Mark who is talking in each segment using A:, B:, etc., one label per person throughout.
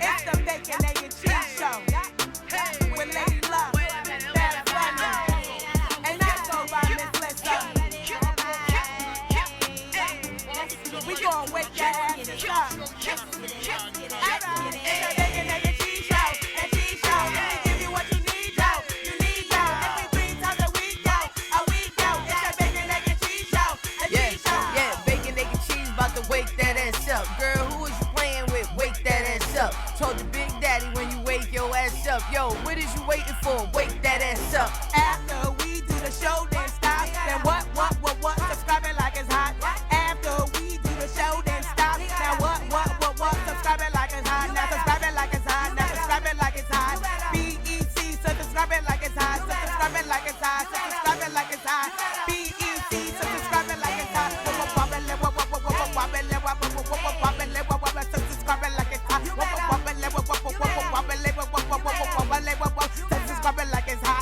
A: It's the Bacon, Egg, and Cheese Show with Lady Luck, Bad Bunny, and I go by Miss Lissa. We gon' wake that ass up. It's the Bacon, Egg, and Cheese Show, and Cheese Show. We give you what you need, yo. You need, yo. Every 3 times a week, yo. It's the Bacon, Egg, and Cheese Show, and Cheese Show.
B: Yeah, bacon, egg, and cheese, about to wake that ass up. Girl, who is you playing with? Wake that ass up. Told your big daddy when you wake your ass up. Yo, what is you waiting for? Wake that ass up.
A: After we do the show, then stop. Then what? Subscribe it like it's hot. After we do the show, then stop. Now what? Subscribe it like it's hot. Now subscribe it like it's hot. Now subscribe it like it's hot. BEC, so subscribe it like it's hot. So subscribe it like it's hot. So subscribe it like it's hot. BEC, so subscribe it like it's hot. Subscribe it like it's hot. Subscribe it like it's hot.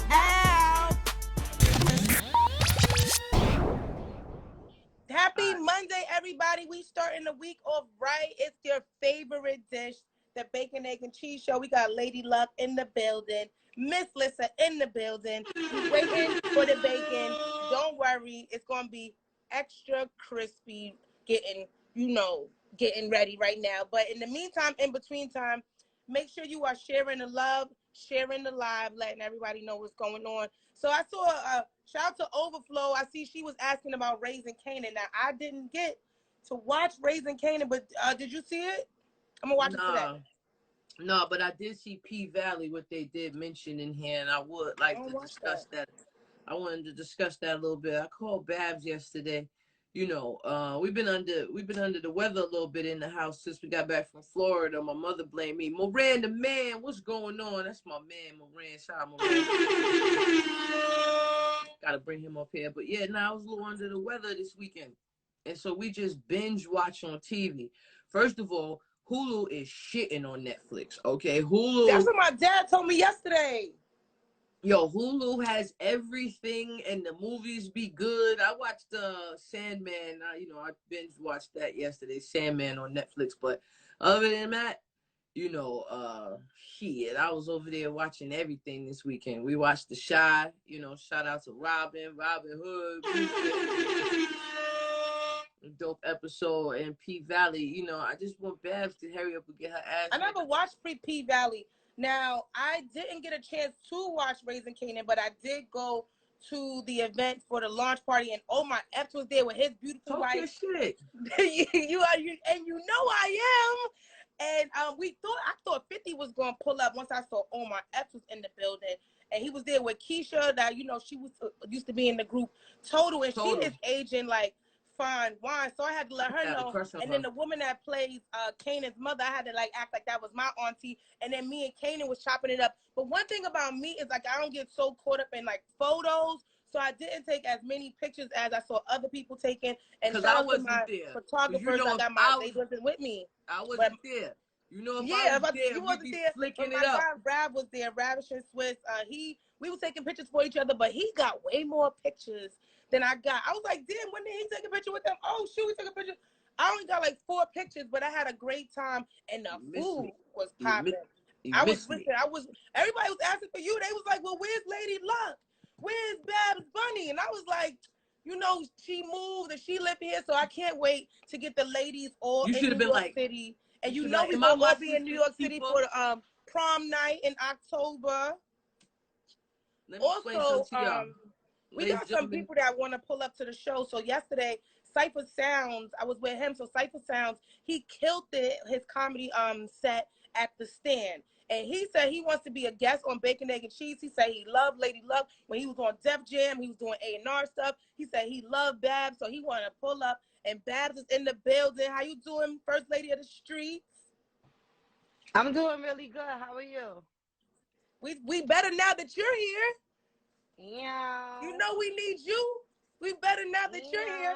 A: Happy Monday, everybody. We starting the week off right. It's your favorite dish, the Bacon, Egg, and Cheese Show. We got Lady Luck in the building, Miss Lissa in the building. We waiting for the bacon. Don't worry. It's going to be extra crispy, getting ready right now. But in the meantime, in between time, make sure you are sharing the love, sharing the live, letting everybody know what's going on. So I saw a shout out to Overflow. I see she was asking about Raising Canaan. Now, I didn't get to watch Raising Canaan, but did you see it? I'm going to watch it today.
C: No, but I did see P Valley, what they did mention in here, and I would like to discuss that. I wanted to discuss that a little bit. I called Babs yesterday. You know, we've been under the weather a little bit in the house since we got back from Florida. My mother blamed me. Moran the man, what's going on? That's my man, Moran. Shout out Moran. Gotta bring him up here. But yeah, I was a little under the weather this weekend. And so we just binge watch on TV. First of all, Hulu is shitting on Netflix. Okay, Hulu.
A: That's what my dad told me yesterday.
C: Yo, Hulu has everything, and the movies be good. I watched Sandman. I binge watched that yesterday, Sandman on Netflix. But other than that, shit, I was over there watching everything this weekend. We watched The Shy. Shout out to Robin Hood. Dope episode, and P Valley. I just want Babs to hurry up and get her ass.
A: I never watched P Valley. Now, I didn't get a chance to watch Raising Canaan, but I did go to the event for the launch party, and my F was there with his beautiful wife.
C: Your shit.
A: you know I am. And I thought 50 was gonna pull up once I saw Omar F was in the building, and he was there with Keisha. That she was used to be in the group Total, and she is aging like fine wine, so I had to let her know. And then the woman that plays Kanan's mother, I had to act like that was my auntie. And then me and Kanan was chopping it up. But one thing about me is I don't get so caught up in photos, so I didn't take as many pictures as I saw other people taking. And shout out to my photographers. They wasn't with me.
C: I wasn't there. If I was there, you wasn't there. Flicking it up.
A: Rav was there. Ravish and Swiss. We were taking pictures for each other, but he got way more pictures than I got. I was like, damn, when did he take a picture with them? Oh, shoot, he took a picture. I only got 4 pictures, but I had a great time, and the food was popping. Everybody was asking for you. They was like, well, where's Lady Luck? Where's Babs Bunny? And I was like, she moved and she lived here, so I can't wait to get the ladies all in New York City. And we gonna be in New York City for the prom night in October. Also, we got some people that want to pull up to the show. So yesterday, Cypher Sounds, I was with him. So Cypher Sounds, he killed his comedy set at the Stand. And he said he wants to be a guest on Bacon, Egg, and Cheese. He said he loved Lady Luck when he was on Def Jam. He was doing A&R stuff. He said he loved Babs, so he wanted to pull up. And Babs is in the building. How you doing, First Lady of the Streets?
D: I'm doing really good. How are you?
A: We better now that you're here.
D: Yeah.
A: We need you. We better now that you're here.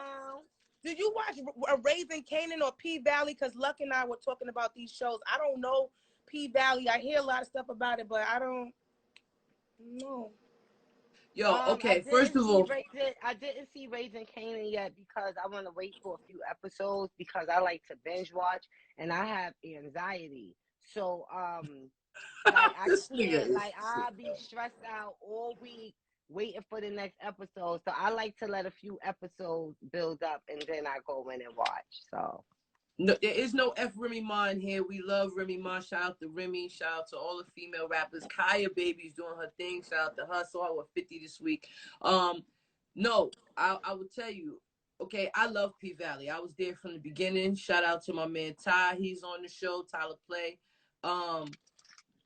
A: Did you watch Raising Canaan or P Valley? Because Luck and I were talking about these shows. I don't know P Valley. I hear a lot of stuff about it, but I don't know.
C: Yo, okay, first of all,
D: I didn't see Raising Canaan yet because I want to wait for a few episodes because I like to binge watch and I have anxiety. So like I
C: This
D: can't,
C: nigga is
D: like I'll be stressed out all week waiting for the next episode. So I like to let a few episodes build up and then I go in and watch. So
C: no, there is no F Remy Ma in here. We love Remy Ma. Shout out to Remy. Shout out to all the female rappers. Kaya Baby's doing her thing. Shout out to her. So I was 50 this week. No, I will tell you. Okay, I love P Valley. I was there from the beginning. Shout out to my man Ty. He's on the show. Tyler Play.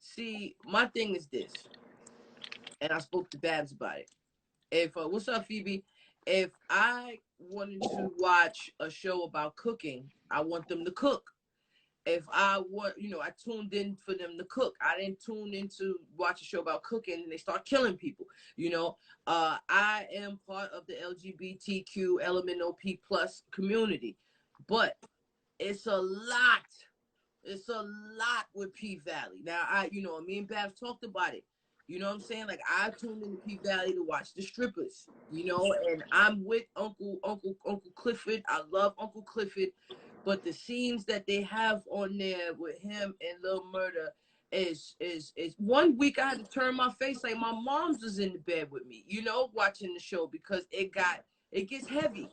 C: See, my thing is this, and I spoke to Babs about it. If what's up, Phoebe? If I wanted to watch a show about cooking, I want them to cook. If I want, I tuned in for them to cook. I didn't tune in to watch a show about cooking and they start killing people. I am part of the LGBTQ LMNOP plus community, but it's a lot. It's a lot with P Valley. Now, me and Babs talked about it. You know what I'm saying? Like, I tuned into P Valley to watch the strippers, and I'm with Uncle Clifford. I love Uncle Clifford, but the scenes that they have on there with him and Lil Murder is 1 week I had to turn my face like my mom's was in the bed with me, watching the show because it gets heavy.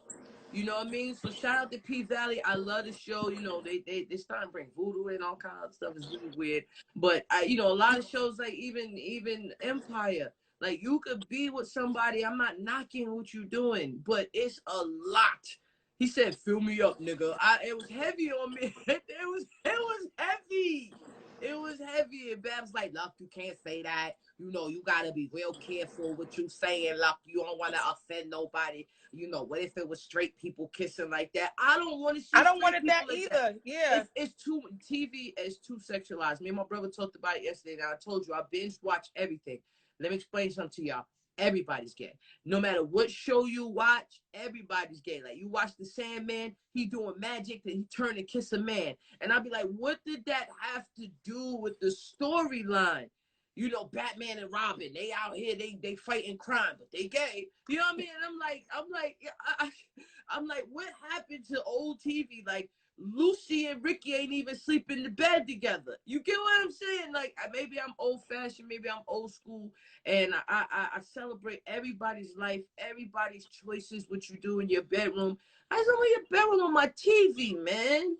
C: You know what I mean? So shout out to P Valley. I love the show. They starting to bring voodoo in, all kinds of stuff. It's really weird. But a lot of shows like even Empire, like you could be with somebody. I'm not knocking what you're doing, but it's a lot. He said, "Fill me up, nigga." It was heavy on me. It was heavy. It was heavy. And Bab's like, "Look, you can't say that. You gotta be real careful what you saying. Look, you don't want to offend nobody. What if it was straight people kissing like that? I don't want to see.
A: I don't want it
C: people
A: that
C: like
A: either.
C: That.
A: Yeah.
C: It's too TV is too sexualized. Me and my brother talked about it yesterday. Now I told you I binge watch everything. Let me explain something to y'all. Everybody's gay. No matter what show you watch, everybody's gay. Like you watch The Sandman, he doing magic, then he turn and kiss a man. And I'll be like, what did that have to do with the storyline? Batman and Robin, they out here, they fighting crime, but they gay. You know what I mean? And I'm like, what happened to old TV? Like Lucy and Ricky ain't even sleep in the bed together. You get what I'm saying? Like maybe I'm old fashioned, maybe I'm old school, and I celebrate everybody's life, everybody's choices, what you do in your bedroom. I don't want your bedroom on my TV, man.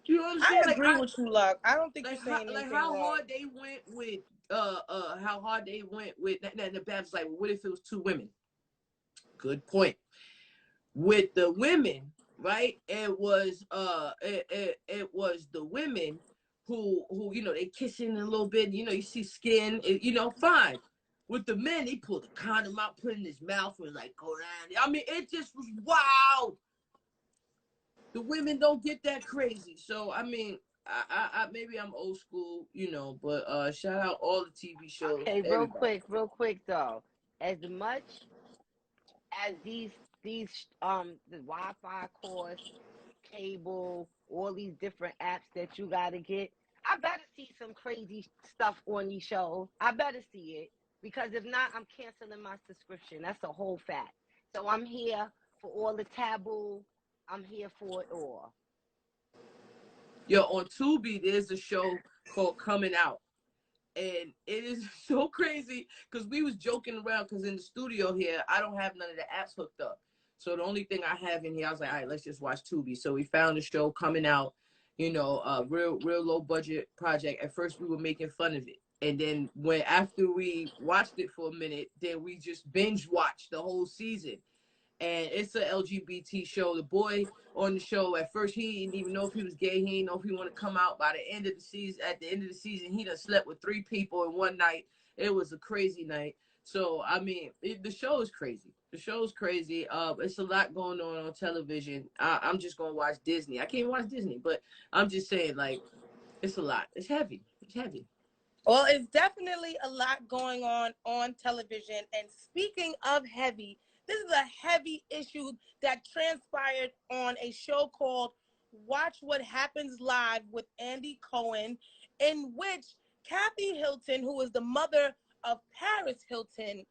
C: You know what I'm saying?
A: I agree with you, Luck. I don't think you're saying anything
C: how
A: wrong.
C: hard they went with the Babs like, well, what if it was two women? Good point. With the women, right? It was it was the women who they kissing a little bit, you see skin, fine. With the men, he pulled the condom out, put it in his mouth, and like go down. I mean, it just was wild. The women don't get that crazy. So I mean, I maybe I'm old school, but shout out all the TV shows.
D: okay,
C: everybody.
D: real quick though. As much as these the Wi-Fi costs, cable, all these different apps that you gotta get, I better see some crazy stuff on these shows. I better see it because if not, I'm canceling my subscription. That's a whole fact. So I'm here for all the taboo. I'm here for it all.
C: Yo, on Tubi, there's a show called Coming Out. And it is so crazy because we was joking around because in the studio here, I don't have none of the apps hooked up. So the only thing I have in here, I was like, all right, let's just watch Tubi. So we found a show Coming Out, real low budget project. At first we were making fun of it. And then after we watched it for a minute, then we just binge watched the whole season. And it's an LGBT show. The boy on the show, at first, he didn't even know if he was gay. He didn't know if he wanted to come out. By the end of the season, at the end of the season, he done slept with 3 people in one night. It was a crazy night. So, I mean, the show is crazy. The show is crazy. It's a lot going on television. I'm just going to watch Disney. I can't watch Disney, but I'm just saying, like, it's a lot. It's heavy. It's heavy.
A: Well, it's definitely a lot going on television. And speaking of heavy, this is a heavy issue that transpired on a show called Watch What Happens Live with Andy Cohen, in which Kathy Hilton, who is the mother of Paris Hilton,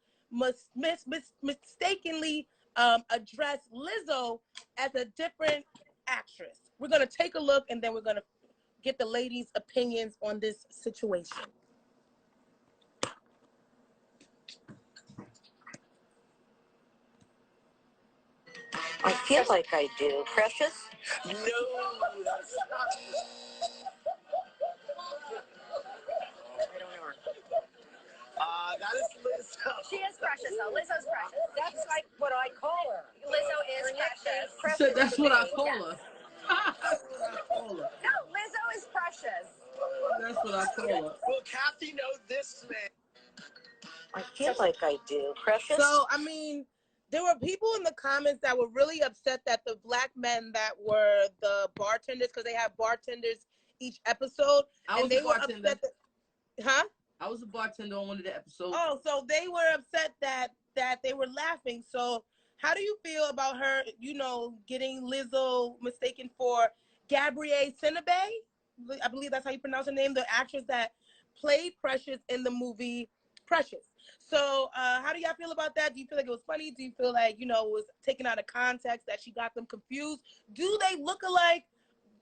A: mistakenly addressed Lizzo as a different actress. We're going to take a look and then we're going to get the ladies' opinions on this situation.
E: I feel like I do. Precious? No, that's not. I don't know her. That is Lizzo. She is precious, though. Lizzo's precious. That's like what I call her. Lizzo is precious.
C: So that's what I call her. That's what I call her.
E: No, Lizzo is precious.
C: That's what I call her.
E: Well, Kathy knows this man. I feel like I do. Precious?
A: So, I mean, there were people in the comments that were really upset that the black men that were the bartenders, because they have bartenders each episode, and they were upset that, huh?
C: I was a bartender on one of the episodes.
A: Oh, so they were upset that they were laughing. So how do you feel about her, you know, getting Lizzo mistaken for Gabrielle Sidibe? I believe that's how you pronounce her name, the actress that played Precious in the movie Precious. So how do y'all feel about that? Do you feel like it was funny? Do you feel like, you know, it was taken out of context, that she got them confused? Do they look alike?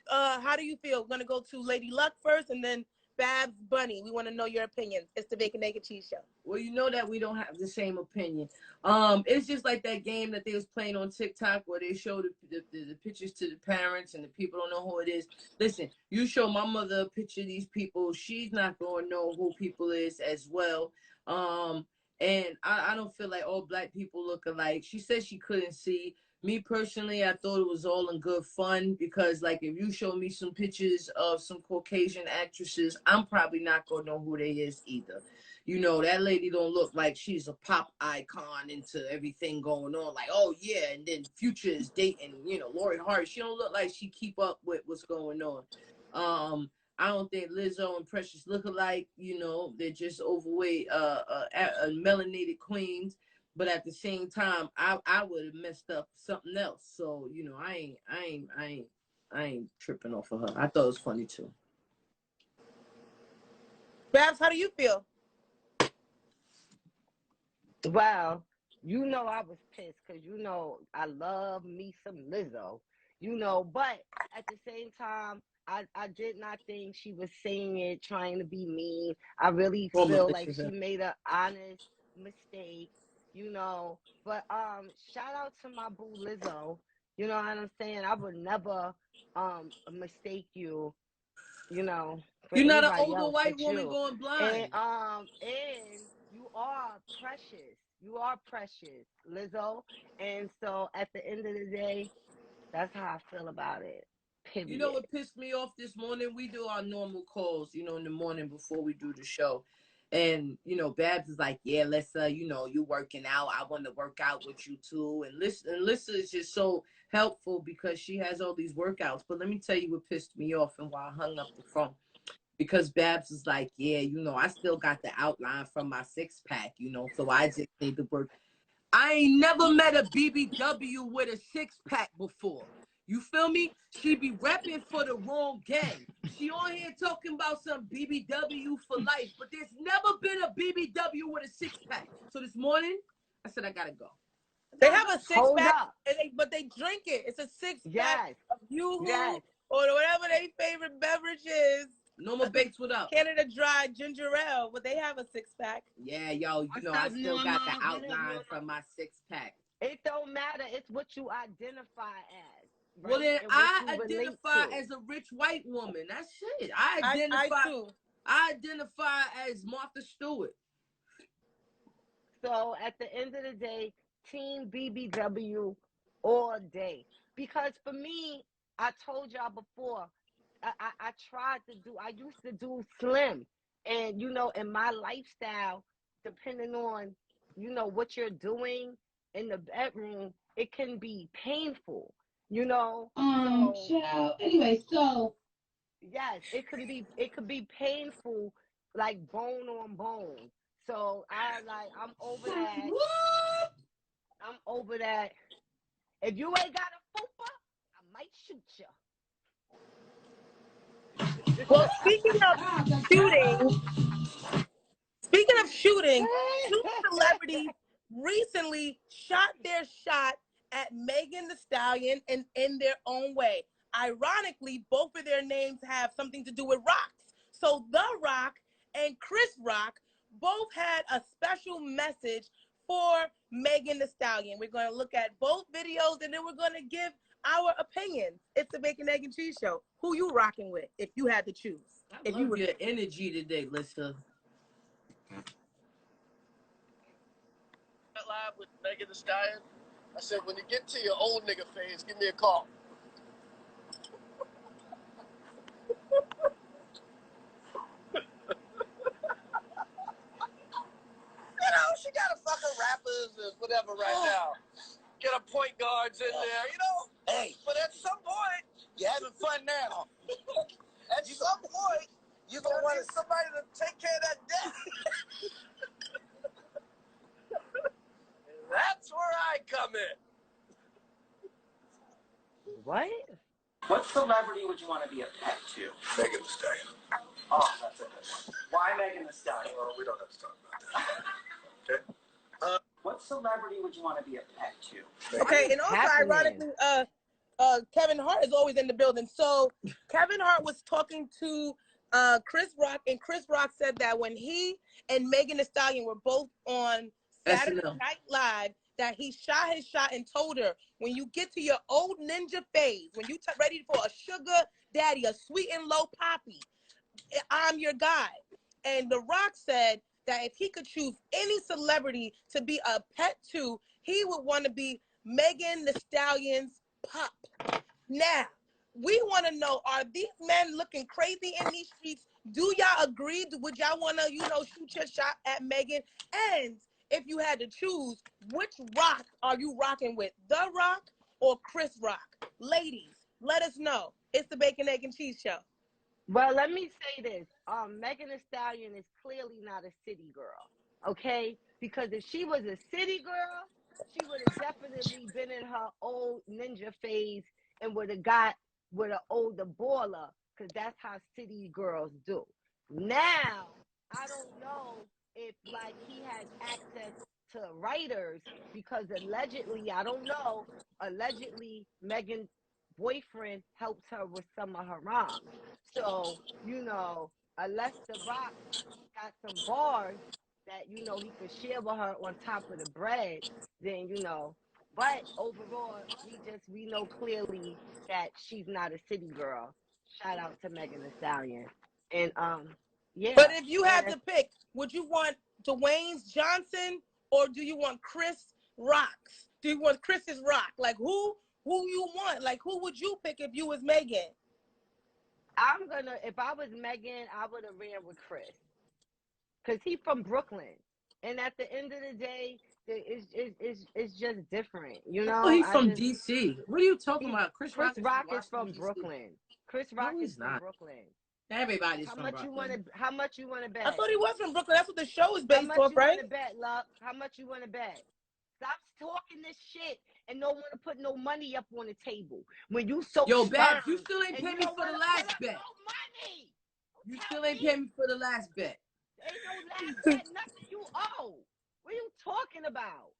A: How do you feel? We're going to go to Lady Luck first, and then Babs, Bunny. We want to know your opinions. It's the Bacon, Egg, and Cheese Show.
C: Well, you know that we don't have the same opinion. It's just like that game that they was playing on TikTok where they show the pictures to the parents and the people don't know who it is. Listen, you show my mother a picture of these people, she's not going to know who people is as well. And I don't feel like all black people look alike. She said she couldn't see. Me personally, I thought it was all in good fun because, like, if you show me some pictures of some Caucasian actresses, I'm probably not going to know who they is either. You know, that lady don't look like she's a pop icon into everything going on. Like, oh, yeah, and then Future is dating, you know, Lori Hart. She don't look like she keep up with what's going on. I don't think Lizzo and Precious look alike. You know, they're just overweight, melanated queens. But at the same time, I would have messed up something else. So, you know, I ain't tripping off of her. I thought it was funny too.
A: Babs, how do you feel?
D: Well, you know I was pissed because, you know, I love me some Lizzo, you know, but at the same time, I did not think she was saying it trying to be mean. I really feel like she made an honest mistake, you know. But shout out to my boo Lizzo. You know what I'm saying? I would never mistake you, you know.
C: You're not an older white woman going blind.
D: And you are precious. You are precious, Lizzo. And so at the end of the day, that's how I feel about it. Period.
C: You know what pissed me off this morning? We do our normal calls, you know, in the morning before we do the show. And, you know, Babs is like, yeah, Lissa, you know, you working out. I want to work out with you too. And Lissa is just so helpful because she has all these workouts. But let me tell you what pissed me off and why I hung up the phone. Because Babs is like, yeah, you know, I still got the outline from my six-pack, you know, so I just need to work. I ain't never met a BBW with a six-pack before. You feel me? She be repping for the wrong gang. She on here talking about some BBW for life, but there's never been a BBW with a six-pack. So this morning, I said, I gotta go.
A: They have a six-pack, but they drink it. It's a six-pack of Yoo-Hoo or whatever their favorite beverage is.
C: Normal Bakes, what up?
A: Canada Dry Ginger Ale, but they have a six-pack.
C: Yeah, yo, you know, I still got the outline from my six-pack.
D: It don't matter. It's what you identify as. Right?
C: Well, then I identify as a rich white woman. That's it. I identify as Martha Stewart.
D: So at the end of the day, Team BBW all day. Because for me, I told y'all before, I used to do slim. And, you know, in my lifestyle, depending on, you know, what you're doing in the bedroom, it can be painful, you know.
F: Anyway, so
D: yes, it could be painful, like bone on bone. So I'm over that. I'm over that. If you ain't got a fupa, I might shoot you.
A: Well, speaking of shooting, two celebrities recently shot their shot at Megan Thee Stallion and in their own way. ironically, both of their names have something to do with rocks. So The Rock and Chris Rock both had a special message for Megan Thee Stallion. We're going to look at both videos, and then we're going to give our opinions. It's the Bacon, Egg, and Cheese Show. Who you rocking with if you had to choose?
C: I love your energy today, Lissa.
G: Live with Megan Thee Stallion. I said, when you get to your old nigga phase, give me a call. You know, she got a fucking rappers and whatever right now. Get her point guards in there, you know. Hey, but at some point, you're having fun now. At some point, you're gonna want somebody to take care of that debt. That's where I come in.
D: What?
H: What celebrity would you want to be a pet to?
G: Megan Thee Stallion.
H: Oh, that's a good one. Why Megan Thee Stallion?
G: Well, we don't have to talk about that. Okay.
H: What celebrity would you want to be a pet to?
A: Okay, and also ironically, Kevin Hart is always in the building. So Kevin Hart was talking to Chris Rock, and Chris Rock said that when he and Megan Thee Stallion were both on Saturday Night Live, that he shot his shot and told her, when you get to your old ninja phase, when you ready for a sugar daddy, a sweet and low poppy, I'm your guy. And The Rock said that if he could choose any celebrity to be a pet to, he would want to be Megan Thee Stallion's pup. Now, we want to know, are these men looking crazy in these streets? Do y'all agree? Would y'all want to, shoot your shot at Megan? And if you had to choose, which Rock are you rocking with? The Rock or Chris Rock? Ladies, let us know. It's the Bacon, Egg, and Cheese Show.
D: Well, let me say this. Megan Thee Stallion is clearly not a city girl, okay? Because if she was a city girl, she would have definitely been in her old ninja phase and would have got with an older baller, because that's how city girls do. Now, I don't know if, like, he has access to writers, because allegedly, I don't know, allegedly Megan's boyfriend helps her with some of her rhymes. So, unless The Rock got some bars that, he could share with her on top of the bread, then, but overall, we know clearly that she's not a city girl. Shout out to Megan Thee Stallion. And, yeah.
A: But if you had to pick, would you want Dwayne Johnson or do you want Chris Rock's? Do you want Chris's Rock? Like, who you want? Like, who would you pick if you was Megan?
D: If I was Megan, I would have ran with Chris. Because he's from Brooklyn. And at the end of the day, it's just different,
C: Oh, he's from D.C. What are you talking about? Chris Rock
D: is from Brooklyn. Chris Rock is from Brooklyn.
C: Everybody's from Brooklyn.
D: How much you want to bet?
A: I thought he was from Brooklyn. That's what the show is based off, right?
D: How much you want to bet? Stop talking this shit and don't want to put no money up on the table. When you
C: Yo, Babs, you still ain't pay me for the last bet.
D: No money.
C: You still ain't pay me for the last bet.
D: Ain't no last bet, nothing you owe. What are you talking about?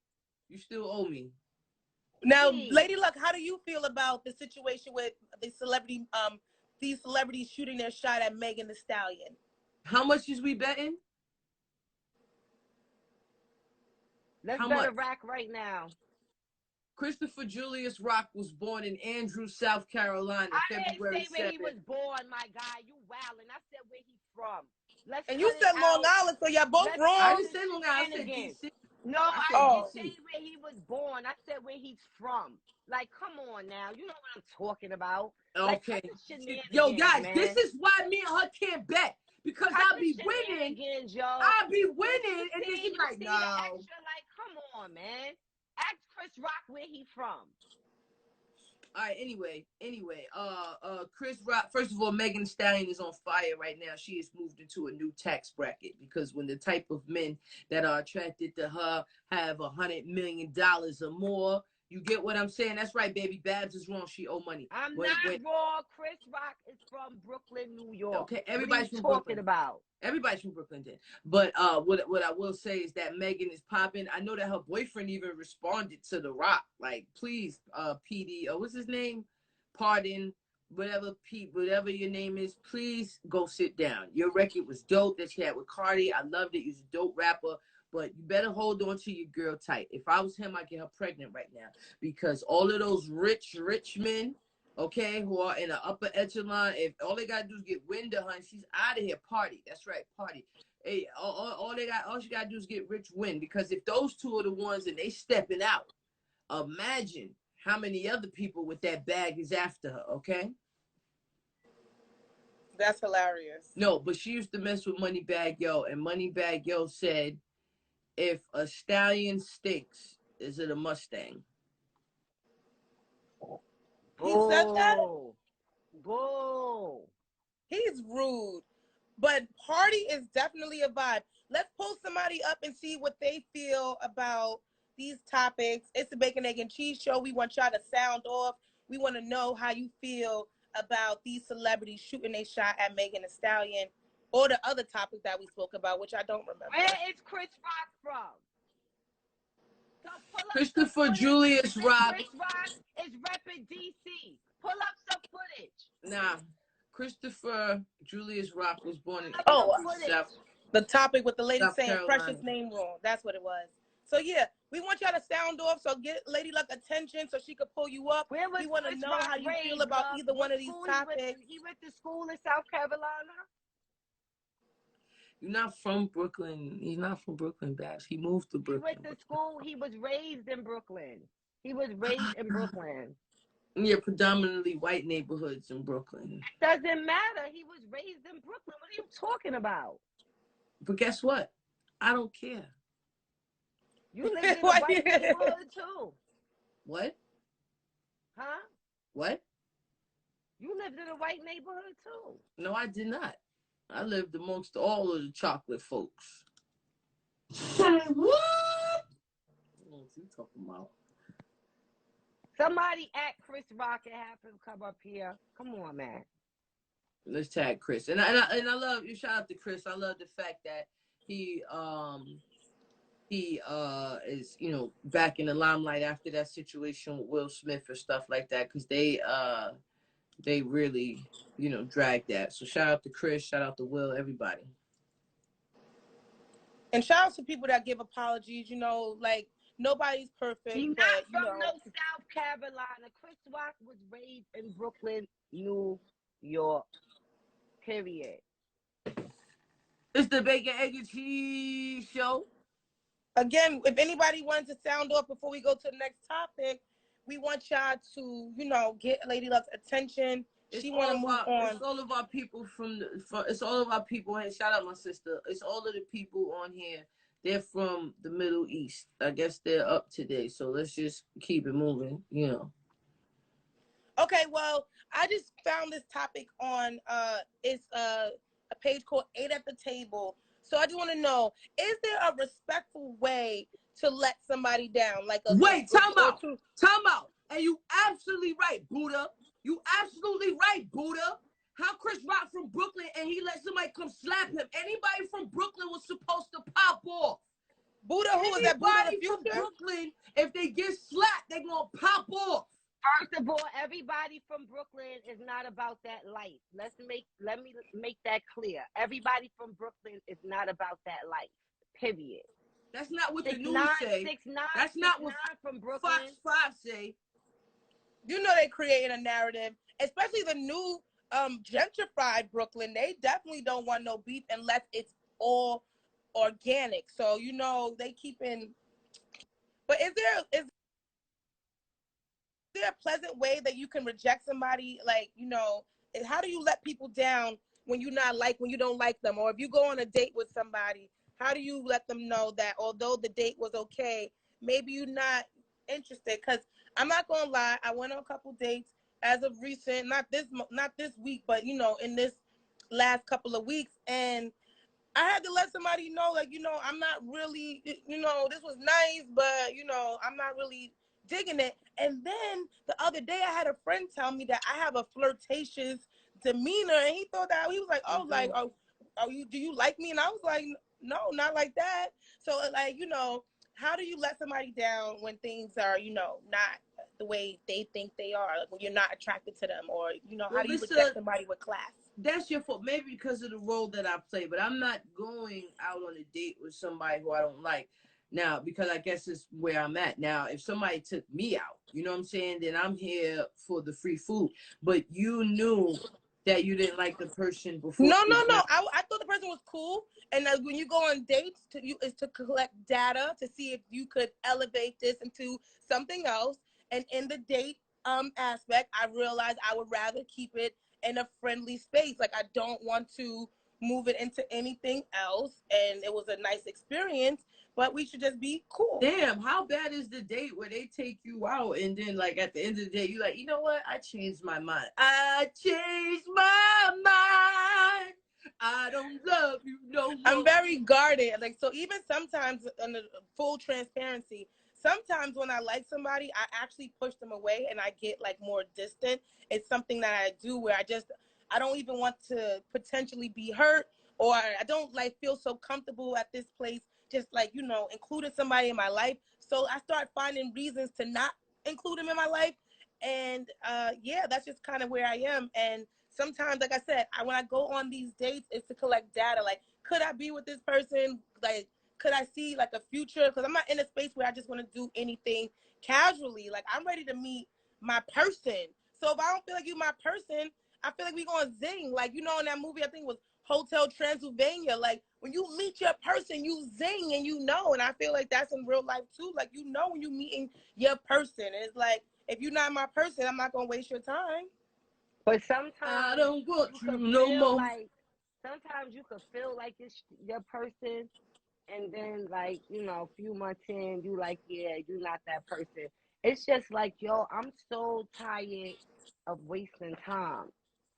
C: You still owe me.
A: Now, Lady Luck, how do you feel about the situation with the celebrity, these celebrities shooting their shot at Megan Thee Stallion?
C: How much is we betting?
D: Let's bet a rack right now.
C: Christopher Julius Rock was born in Andrews, South Carolina, February 7th.
D: I didn't say where he was born, my guy. You wildin'. I said where he's from.
A: And you said Long Island, so y'all both wrong.
C: I didn't say Long Island. I said D.C.
D: No, I didn't say where he was born. I said where he's from. Like, come on now. You know what I'm talking about.
C: Okay.
D: Like,
C: yo, guys,
D: man.
C: this is why me and her can't bet. Because I'll be winning. I'll be winning. And then she's like, no.
D: Like, come on, man. Ask Chris Rock where he from.
C: All right, anyway, Chris Rock, first of all, Megan Thee Stallion is on fire right now. She has moved into a new tax bracket because when the type of men that are attracted to her have $100 million or more, you get what I'm saying? That's right, baby. Babs is wrong. She owe money.
D: I'm not wrong. Chris Rock is from Brooklyn, New York.
C: Okay, everybody's from
D: Brooklyn. About?
C: Everybody's from Brooklyn then. But what I will say is that Megan is popping. I know that her boyfriend even responded to The Rock. Like, please, PD, what's his name? Pardon whatever your name is, please go sit down. Your record was dope that you had with Cardi. I loved it. You're a dope rapper, but you better hold on to your girl tight. If I was him, I'd get her pregnant right now, because all of those rich men, okay, who are in the upper echelon, if all they gotta do is get wind of her and she's out of here, party. That's right, party. Hey, all she gotta do is get rich wind, because if those two are the ones and they stepping out, imagine how many other people with that bag is after her, okay?
A: That's hilarious.
C: No, but she used to mess with Moneybagg Yo, and Moneybagg Yo said, if a stallion stinks, is it a Mustang?
A: He said that?
D: Boo.
A: He's rude. But party is definitely a vibe. Let's pull somebody up and see what they feel about these topics. It's the Bacon, Egg, and Cheese Show. We want y'all to sound off. We want to know how you feel about these celebrities shooting a shot at Megan Thee Stallion, or the other topic that we spoke about, which I don't remember.
D: Where is Chris Rock from? So
C: Christopher Julius Rock.
D: Chris Rock is repping DC. Pull up some footage.
C: Nah, Christopher Julius Rock was born in South.
A: The topic with the lady
C: South
A: saying
C: Carolina.
A: Precious name wrong. That's what it was. So yeah, we want y'all to sound off. So get Lady Luck attention so she could pull you up. We want to know how you feel about either one of these topics.
D: He went to school in South Carolina.
C: You're not from Brooklyn. He's not from Brooklyn, Babs. He moved to Brooklyn.
D: He went to school. He was raised in Brooklyn.
C: Yeah, predominantly white neighborhoods in Brooklyn.
D: Doesn't matter. He was raised in Brooklyn. What are you talking about?
C: But guess what? I don't care.
D: You live in a white neighborhood too.
C: What?
D: Huh?
C: What?
D: You lived in a white neighborhood too.
C: No, I did not. I lived amongst all of the chocolate folks.
F: What?
C: What you talking about?
D: Somebody at Chris Rock and have him come up here. Come on, man.
C: Let's tag Chris. And I love you. Shout out to Chris. I love the fact that he is, you know, back in the limelight after that situation with Will Smith or stuff like that, because they really, you know, dragged that. So shout out to Chris, shout out to Will, everybody.
A: And shout out to people that give apologies. You know, like, nobody's perfect.
D: He's
A: but,
D: not
A: you
D: from
A: know,
D: no South Carolina. Chris Rock was raised in Brooklyn, New York. Period.
C: It's the Bacon, Egg, and Cheese Show.
A: Again, if anybody wants to sound off before we go to the next topic, we want y'all to, you know, get Lady Luck's attention. She want to move on.
C: It's all of our people it's all of our people. Hey, shout out my sister. It's all of the people on here. They're from the Middle East. I guess they're up today. So let's just keep it moving, you know.
A: Okay, well, I just found this topic on it's a page called 8 at the Table. So I just want to know, is there a respectful way to let somebody down? Like a
C: wait, time out. And you absolutely right, Buddha. You absolutely right, Buddha. How Chris Rock from Brooklyn and he let somebody come slap him? Anybody from Brooklyn was supposed to pop off.
A: Buddha, who is that? Buddha the
C: from
A: future?
C: Brooklyn, if they get slapped, they gonna pop off.
D: First of all, everybody from Brooklyn is not about that life. Let me make that clear. Everybody from Brooklyn is not about that life. Period.
C: That's not what the news say.
D: 6ix9ine,
C: That's not what
D: from Brooklyn.
C: Fox 5 say.
A: You know they creating a narrative, especially the new gentrified Brooklyn. They definitely don't want no beef unless it's all organic. So, you know, they keeping. But is there a pleasant way that you can reject somebody? Like, you know, how do you let people down when you don't like them? Or if you go on a date with somebody, how do you let them know that although the date was okay, maybe you're not interested? Because I'm not gonna lie, I went on a couple dates as of recent, not this week, but you know, in this last couple of weeks, and I had to let somebody know, like, you know, I'm not really, you know, this was nice, but you know, I'm not really digging it. And then the other day I had a friend tell me that I have a flirtatious demeanor, and he thought that, he was like, oh, like, do you like me? And I was like, no, not like that. So, like, you know, how do you let somebody down when things are, you know, not the way they think they are, like when you're not attracted to them, or
C: Well,
A: how do you reject somebody with class?
C: That's your fault, maybe because of the role that I play, but I'm not going out on a date with somebody who I don't like. Now, because I guess it's where I'm at now. If somebody took me out, you know what I'm saying, then I'm here for the free food. But you knew that you didn't like the person before.
A: No. I thought the person was cool. And when you go on dates, is to collect data to see if you could elevate this into something else. And in the date aspect, I realized I would rather keep it in a friendly space. Like, I don't want to move it into anything else. And it was a nice experience, but we should just be cool.
C: Damn, how bad is the date where they take you out and then, like, at the end of the day, you're like, you know what? I changed my mind. I changed my mind. I don't love you no more.
A: I'm very guarded. Like, so even sometimes, in the full transparency, sometimes when I like somebody, I actually push them away and I get like more distant. It's something that I do where I don't even want to potentially be hurt, or I don't like feel so comfortable at this place, just like, including somebody in my life. So I start finding reasons to not include them in my life. And yeah, that's just kind of where I am. And sometimes, like I said, when I go on these dates, it's to collect data. Like, could I be with this person? Like, could I see like a future? Because I'm not in a space where I just want to do anything casually. Like, I'm ready to meet my person. So if I don't feel like you my person, I feel like we gonna zing. Like, in that movie, I think it was Hotel Transylvania. Like, when you meet your person, you zing and and I feel like that's in real life too. Like, when you meeting your person. And it's like, if you're not my person, I'm not gonna waste your time.
D: But sometimes
C: I don't want
D: you
C: no more.
D: like, sometimes you could feel like it's your person, and then like, a few months in, you like, yeah, you're not that person. It's just like, yo, I'm so tired of wasting time.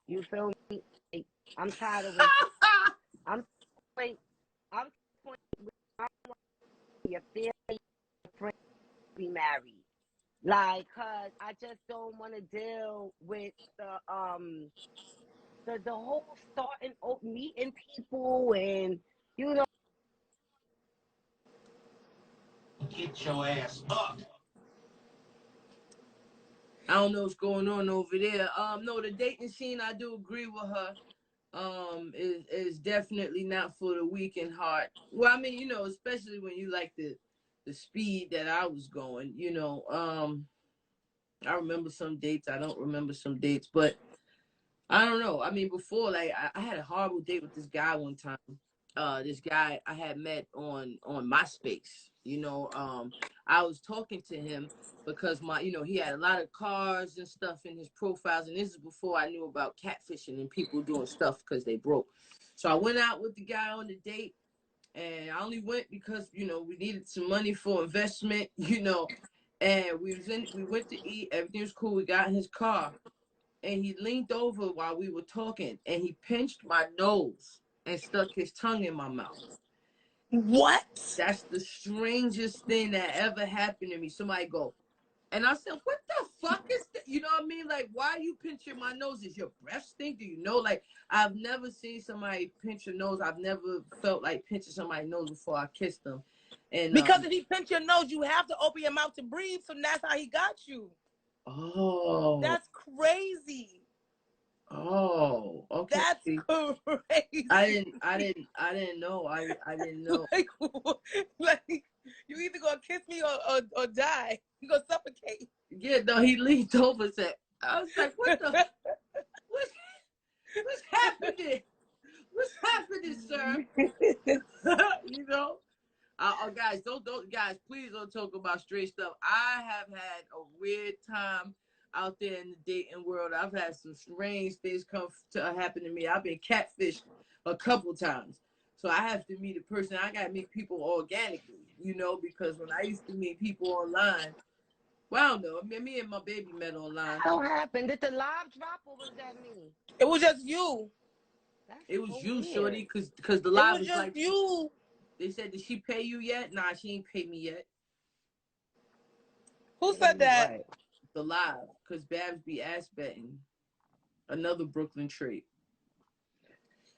D: You feel me? Like, I'm tired of wasting. I'm your family, your friends be married. Like, cause I just don't want to deal with the whole starting meeting people and
G: Get your ass up.
C: I don't know what's going on over there. No, the dating scene, I do agree with her. Is definitely not for the weak and heart. Well, I mean, especially when you like the speed that I was going. I remember some dates. I don't remember some dates, but I don't know. I mean, before, like, I had a horrible date with this guy one time. This guy I had met on MySpace. I was talking to him because he had a lot of cars and stuff in his profiles, and this is before I knew about catfishing and people doing stuff because they broke. So I went out with the guy on the date, and I only went because we needed some money for investment, and we went to eat. Everything was cool. We got in his car, and he leaned over while we were talking, and he pinched my nose and stuck his tongue in my mouth.
A: What?
C: That's the strangest thing that ever happened to me. Somebody go, and I said, what the fuck is that? You know what I mean? Like, why are you pinching my nose? Is your breath stink? Do you know? Like, I've never seen somebody pinch your nose. I've never felt like pinching somebody's nose before I kissed them. And
A: because if he pinch your nose, you have to open your mouth to breathe. So that's how he got you.
C: Oh.
A: That's crazy.
C: Oh, okay.
A: That's crazy.
C: I didn't know. I didn't know.
A: like you either gonna kiss me or die. You gonna suffocate.
C: Yeah, no, he leaned over and said, I was like, what the what's happening? What's happening, sir? Guys, guys, please don't talk about straight stuff. I have had a weird time out there in the dating world. I've had some strange things happen to me. I've been catfished a couple times. So I have to meet a person. I got to meet people organically, because when I used to meet people online, well, I don't know. I mean, me and my baby met online.
D: What happened? Did the live drop or was that me?
A: It was just you.
C: It was you, shorty, because the live was
A: just
C: like
A: you.
C: They said, did she pay you yet? Nah, she ain't paid me yet.
A: Who said that?
D: Right.
C: The live, because Babs be ass betting. Another Brooklyn trait.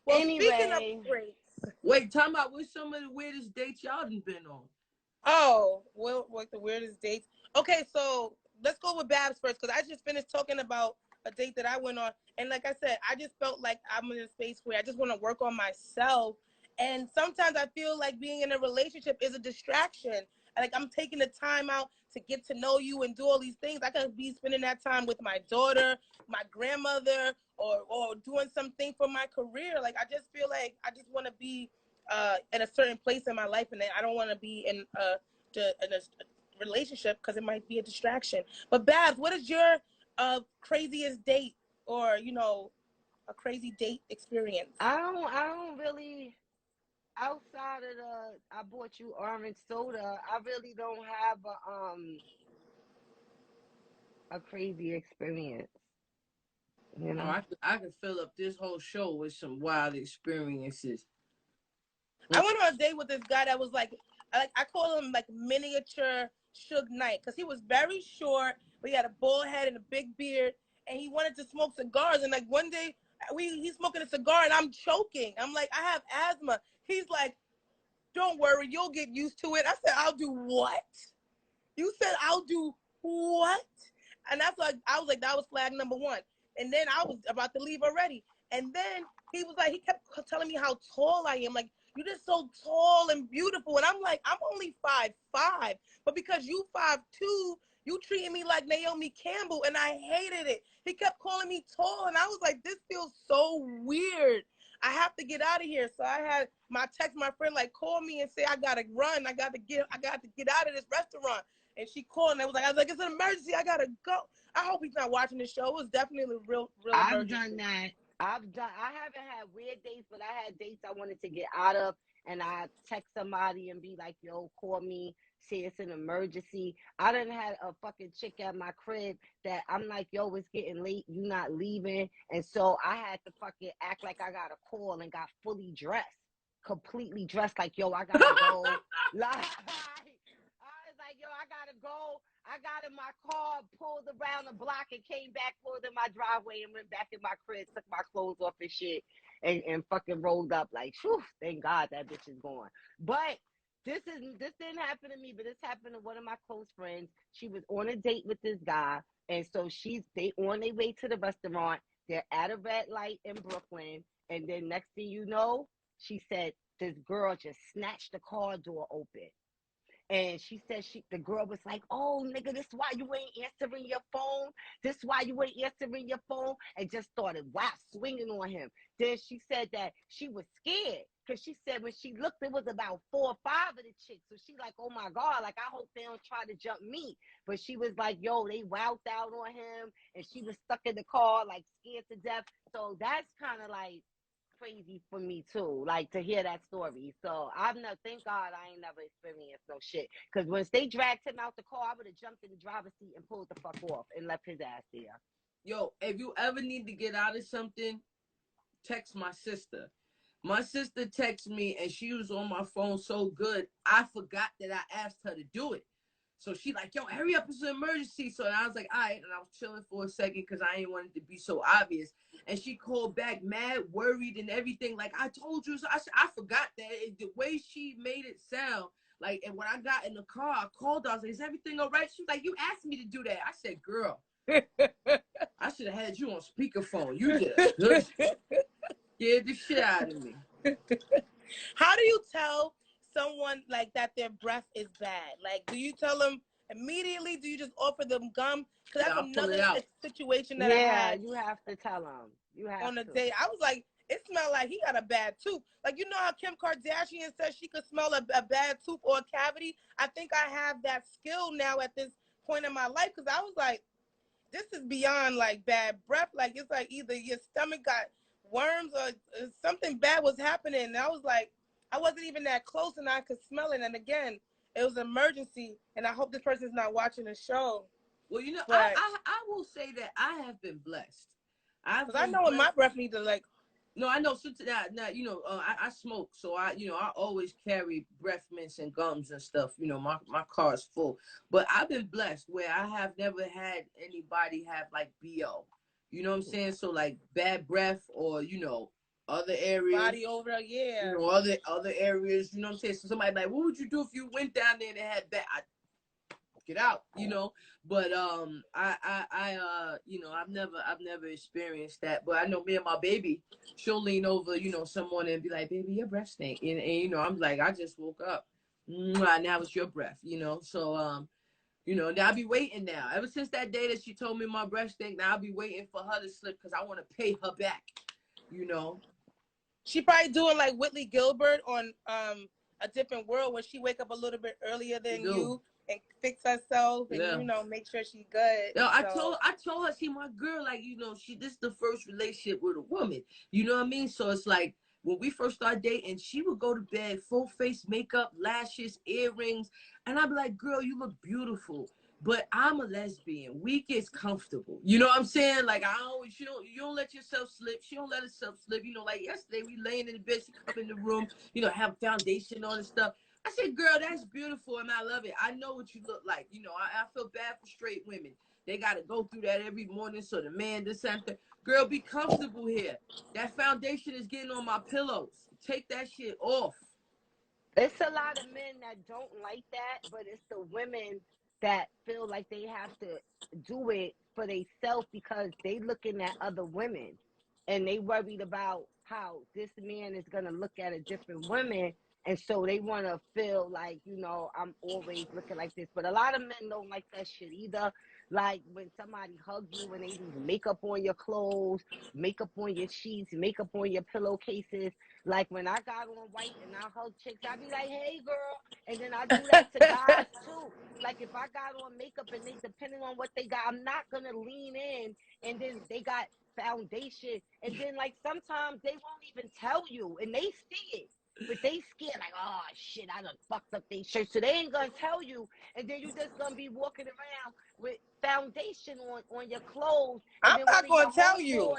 A: Well,
D: anyway.
A: Speaking of traits.
C: Wait, talking about what's some of the weirdest dates y'all done been on?
A: Oh, well, like the weirdest dates. Okay, so let's go with Babs first, because I just finished talking about a date that I went on. And like I said, I just felt like I'm in a space where I just want to work on myself. And sometimes I feel like being in a relationship is a distraction. Like I'm taking the time out to get to know you and do all these things. I could be spending that time with my daughter, my grandmother, or doing something for my career. Like I just feel like I just want to be in a certain place in my life, and I don't want to be in a relationship because it might be a distraction. But Babs, what is your craziest date, or a crazy date experience?
D: I don't really, outside of I bought you orange soda, I really don't have a crazy experience. You know,
C: I could fill up this whole show with some wild experiences.
A: I went on a date with this guy that was like I call him like miniature Suge Knight, because he was very short, but he had a bald head and a big beard, and he wanted to smoke cigars. And like one day he's smoking a cigar and I'm choking. I'm like, I have asthma. He's like, don't worry, you'll get used to it. I said, I'll do what? You said I'll do what? And that's like, I was like, that was flag number one. And then I was about to leave already. And then he was like, he kept telling me how tall I am. Like, you're just so tall and beautiful. And I'm like, I'm only 5'5". But because you 5'2", you treating me like Naomi Campbell, and I hated it. He kept calling me tall, and I was like, this feels so weird. I have to get out of here. So I had my friend like call me and say, I gotta run. I got to get out of this restaurant. And she called, and I was like, it's an emergency. I gotta go. I hope he's not watching this show. It was definitely a real
D: I've
A: emergency.
D: done that. I haven't had weird dates, but I had dates I wanted to get out of, and I text somebody and be like, yo, call me, say it's an emergency. I done had a fucking chick at my crib that I'm like, yo, it's getting late, you not leaving. And so I had to fucking act like I got a call and got fully dressed, completely dressed, like, yo, I gotta go. Like, I was like, yo, I gotta go. I got in my car, pulled around the block, and came back, pulled in my driveway, and went back in my crib, took my clothes off and shit, and fucking rolled up like, whew, thank God that bitch is gone. But this didn't happen to me, but this happened to one of my close friends. She was on a date with this guy, and so they on their way to the restaurant. They're at a red light in Brooklyn, and then next thing you know, she said this girl just snatched the car door open. And she said the girl was like, oh, nigga, this why you ain't answering your phone. This why you ain't answering your phone. And just started swinging on him. Then she said that she was scared, because she said when she looked, it was about 4 or 5 of the chicks. So she like, oh my God, like, I hope they don't try to jump me. But she was like, yo, they wowed out on him. And she was stuck in the car, like, scared to death. So that's kind of like crazy for me too, like, to hear that story. So thank God I ain't never experienced no shit, because once they dragged him out the car, I would have jumped in the driver's seat and pulled the fuck off and left his ass there.
C: Yo, if you ever need to get out of something, text my sister. My sister texted me, and she was on my phone so good, I forgot that I asked her to do it. So she like, yo, hurry up, it's an emergency. So I was like, all right. And I was chilling for a second because I ain't wanted to be so obvious. And she called back mad, worried and everything. Like, I told you. So I forgot that. The way she made it sound, like, and when I got in the car, I called her. I was like, is everything all right? She was like, you asked me to do that. I said, girl, I should have had you on speakerphone. You did a good scared the shit out of me.
A: How do you tell someone like that their breath is bad? Like, do you tell them immediately? Do you just offer them gum? Because that's another situation that I had.
D: You have to tell them. You have
A: on a date. I was like, it smelled like he got a bad tooth. Like, you know how Kim Kardashian says she could smell a bad tooth or a cavity? I think I have that skill now at this point in my life, because I was like, this is beyond like bad breath. Like, it's like either your stomach got worms or something bad was happening. And I was like, I wasn't even that close and I could smell it. And again, it was an emergency. And I hope this person's not watching the show.
C: Well, you know, I will say that I have been blessed.
A: Because I know when my breath needs to like.
C: No, I know. So now, you know, I smoke, so I always carry breath mints and gums and stuff. You know, my car is full. But I've been blessed where I have never had anybody have like BO. You know what I'm saying? So like bad breath or, you know, other areas.
A: Body odor, yeah.
C: You know, other areas, you know what I'm saying? So somebody like, what would you do if you went down there and had bad? it out, you know. But you know, I've never experienced that. But I know me and my baby, she'll lean over, you know, someone and be like, "Baby, your breath stink," and you know, I'm like, I just woke up. Mwah, now it's your breath, you know. So you know, now I'll be waiting now. Ever since that day that she told me my breath stink, now I'll be waiting for her to slip because I want to pay her back, you know.
A: She probably doing like Whitley Gilbert on A Different World, when she wake up a little bit earlier than you and fix herself and you know, make sure she's good.
C: No, I told her, see, my girl, like, you know, this is the first relationship with a woman, you know what I mean? So it's like when we first started dating, she would go to bed full face makeup, lashes, earrings, and I'd be like, girl, you look beautiful. But I'm a lesbian. We get comfortable. You know what I'm saying? Like, I always, you don't let yourself slip. She don't let herself slip. You know, like yesterday, we laying in the bed. She come in the room, you know, have foundation on and stuff. I said, girl, that's beautiful, and I love it. I know what you look like. You know, I feel bad for straight women. They got to go through that every morning so the man does something. Girl, be comfortable here. That foundation is getting on my pillows. Take that shit off.
D: It's a lot of men that don't like that, but it's the women that feel like they have to do it for themselves because they looking at other women and they worried about how this man is going to look at a different woman. And so they want to feel like, you know, I'm always looking like this. But a lot of men don't like that shit either. Like when somebody hugs you and they leave makeup on your clothes, makeup on your sheets, makeup on your pillowcases. Like when I got on white and I hug chicks, I be like, hey, girl. And then I do that to guys, too. Like if I got on makeup and they, depending on what they got, I'm not going to lean in. And then they got foundation. And then like sometimes they won't even tell you and they see it. But they scared like, oh, shit, I done fucked up their shirt. So they ain't going to tell you. And then you just going to be walking around with foundation on your clothes. And
A: I'm not going to tell you.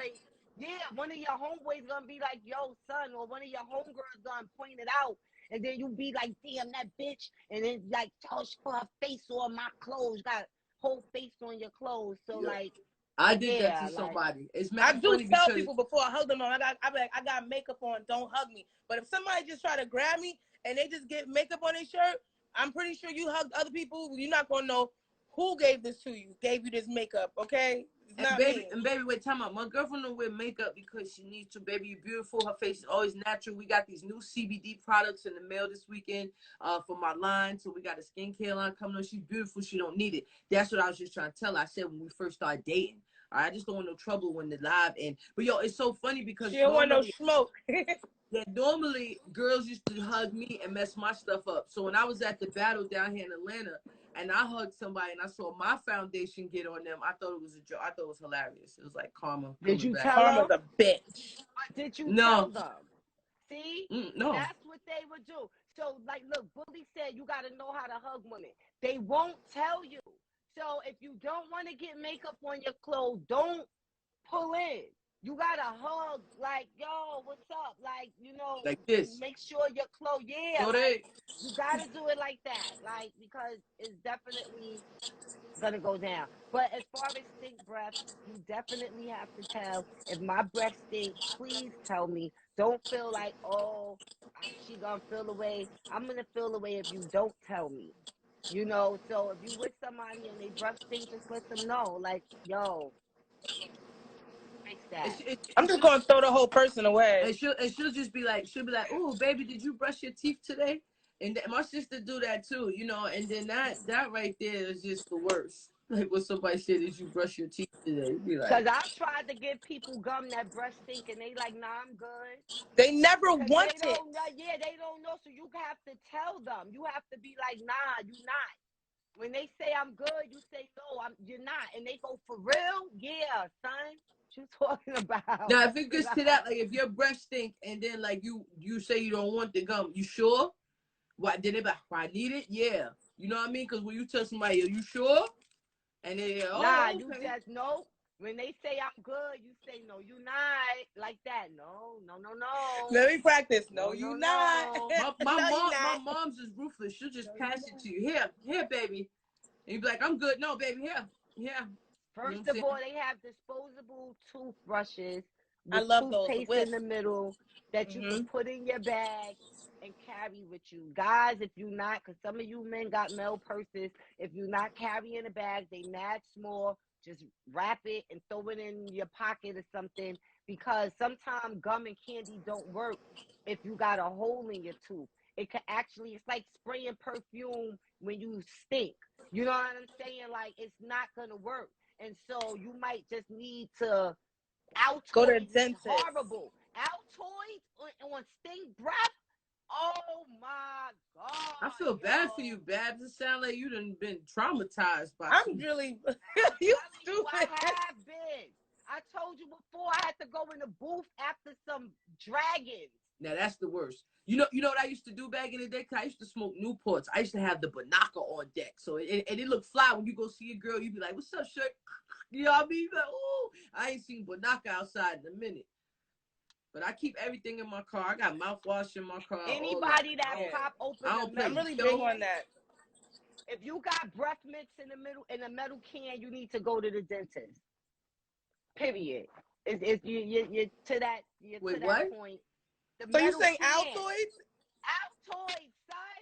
D: Yeah, one of your homeboys going to be like, yo, son, or one of your homegirls going to point it out. And then you be like, damn, that bitch. And then like, oh, she put her face on my clothes. Got whole face on your clothes. So like.
C: I did that to somebody.
D: Like,
C: It's
A: I do tell people before I hug them on, I got makeup on, don't hug me. But if somebody just try to grab me and they just get makeup on their shirt, I'm pretty sure you hugged other people. You're not going to know who gave this to you, gave you this makeup, okay? It's not me.
C: And baby, wait, time out. My girlfriend don't wear makeup because she needs to. Baby, you're beautiful. Her face is always natural. We got these new CBD products in the mail this weekend for my line. So we got a skincare line coming on. She's beautiful. She don't need it. That's what I was just trying to tell her. I said when we first started dating. I just don't want no trouble when the live end. But yo, it's so funny because
A: she don't want no smoke.
C: Yeah, normally girls used to hug me and mess my stuff up. So when I was at the battle down here in Atlanta and I hugged somebody and I saw my foundation get on them, I thought it was a joke. I thought it was hilarious. It was like karma.
D: Did you tell
A: Karma's a bitch?
D: Did you tell them? See?
C: No.
D: That's what they would do. So like, look, Bully said you got to know how to hug women. They won't tell you. So if you don't want to get makeup on your clothes, don't pull in. You gotta hug, like, yo, what's up? Like, you know,
C: like this.
D: Make sure your clothes, like, you gotta do it like that, like, because it's definitely gonna go down. But as far as stink breath, you definitely have to tell. If my breath stink, please tell me. Don't feel like, oh, she gonna feel away. I'm gonna feel away if you don't tell me. You know, so if you with somebody and they breath stink, just let them know, like, yo, fix that.
A: I'm just gonna throw the whole person away.
C: And she'll just be like, oh, baby, did you brush your teeth today? And my sister do that too, you know. And then that right there is just the worst. Like when somebody said, did you brush your teeth today? Be like,
D: because I tried to give people gum that breath stink, and they like, nah, I'm good.
A: They never want it.
D: Yeah, they don't know. So you have to tell them. You have to be like, nah, you not. When they say I'm good, you say no, you're not. And they go, for real? Yeah, son. What you talking about?
C: Now, if it gets to that, like if your breath stink and then like you say you don't want the gum, you sure? Why did it? I need it? Yeah. You know what I mean? Because when you tell somebody, are you sure? And they,
D: nah, okay. You just no. When they say I'm good, you say no, you not like that. No.
A: Let me practice. No, you not.
C: My mom's is ruthless. She'll just pass it to you. Here, baby. And you be like, I'm good. No, baby, here.
D: First of all, they have disposable toothbrushes
A: I
D: with
A: love those.
D: toothpaste in the middle that you can put in your bag and carry with you. Guys, if you not, because some of you men got male purses, if you're not carrying a bag, they mad small, just wrap it and throw it in your pocket or something, because sometimes gum and candy don't work if you got a hole in your tooth. It could actually, it's like spraying perfume when you stink. You know what I'm saying? Like, it's not going to work. And so you might just need to,
A: Go to a
D: Altoids is
A: dentist.
D: horrible. Altoids on stink breath? Oh my God.
C: I feel bad for you, Babs. It sounds like you done been traumatized by
A: I'm really, you stupid.
D: I have been. I told you before, I had to go in the booth after some dragons.
C: Now that's the worst. You know what I used to do back in the day? 'Cause I used to smoke Newports. I used to have the Banaka on deck. So it looked fly when you go see a girl. You be like, "What's up, shirt?" You know what I mean? You be like, "Ooh, I ain't seen Banaka outside in a minute." But I keep everything in my car. I got mouthwash in my car.
D: Anybody that pop open
A: I'm really big on that.
D: If you got breath mints in a metal can, you need to go to the dentist. Period. You're to that point.
A: So you saying Altoids?
D: Altoids, son.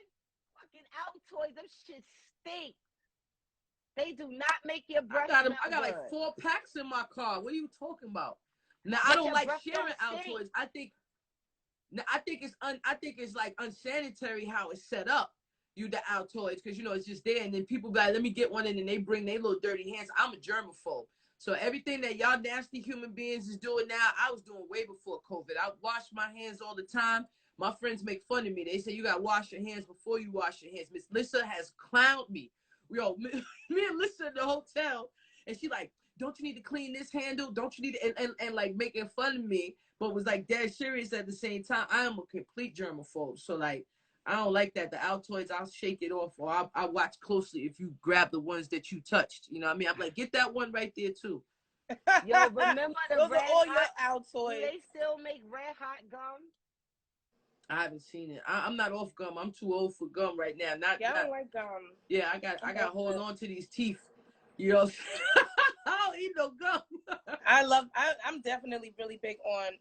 D: Fucking Altoids. Them shit stink. They do not make your breath smell
C: I got like 4 packs in my car. What are you talking about? Now I don't like sharing Altoids. I think it's like unsanitary how it's set up. The Altoids, because it's just there, and then people be like, let me get one, and then they bring their little dirty hands. I'm a germaphobe. So everything that y'all nasty human beings is doing now, I was doing way before COVID. I wash my hands all the time. My friends make fun of me. They say you got to wash your hands before you wash your hands. Miss Lissa has clowned me. Me and Lissa in the hotel, and she like, don't you need to clean this handle? Don't you need to, and like making fun of me, but was like dead serious at the same time. I am a complete germaphobe. So like, I don't like that. The Altoids, I'll shake it off, or I watch closely if you grab the ones that you touched. You know what I mean? I'm like, get that one right there too.
D: Yo, remember
A: those are all your Altoids.
D: Do they still make red hot gum?
C: I haven't seen it. I'm not off gum. I'm too old for gum right now.
A: I don't like gum.
C: Yeah, I got to hold on to these teeth. You know, I don't eat no gum.
A: I'm definitely really big on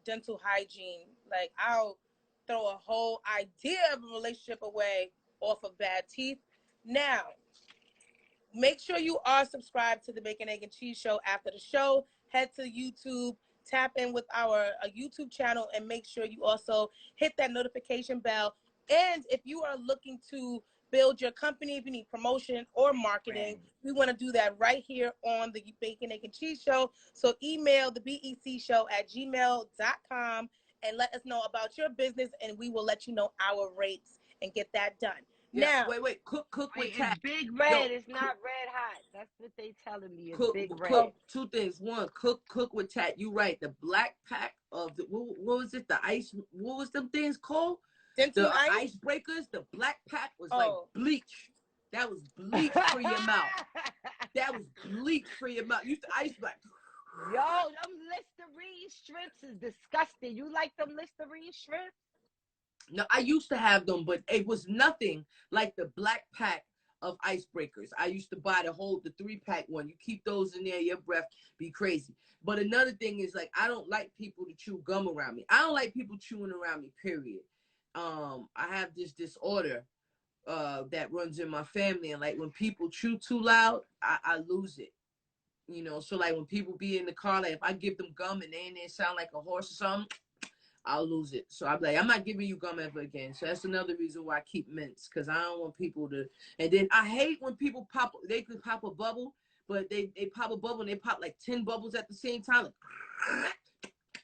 A: dental hygiene. Like, I'll throw a whole idea of a relationship away off of bad teeth. Now, make sure you are subscribed to the Bacon, Egg, and Cheese Show after the show. Head to YouTube, tap in with our YouTube channel, and make sure you also hit that notification bell. And if you are looking to build your company, if you need promotion or marketing, we want to do that right here on the Bacon, Egg, and Cheese Show. So email the becshow@gmail.com and let us know about your business, and we will let you know our rates and get that done.
C: Yeah,
A: now,
C: wait, cook with Tat.
D: It's Big Red. It's not red hot. That's what they telling me. It's Big Red.
C: Cook, 2 things. One, cook with Tat. You right. The black pack of the what was it? The ice. What was them things called? The icebreakers. The black pack was like bleach. That was bleach for your mouth. That was bleach for your mouth. You used to ice black.
D: Yo, them Listerine strips is disgusting. You like them Listerine strips?
C: No, I used to have them, but it was nothing like the black pack of icebreakers. I used to buy the 3-pack one. You keep those in there, your breath be crazy. But another thing is, like, I don't like people to chew gum around me. I don't like people chewing around me, period. I have this disorder that runs in my family, and like when people chew too loud, I lose it. You know, so like when people be in the car, like if I give them gum and they in there sound like a horse or something, I'll lose it. So I'm like, I'm not giving you gum ever again. So that's another reason why I keep mints, because I don't want people to. And then I hate when people pop. They could pop a bubble, but they pop a bubble and they pop like 10 bubbles at the same time. Like,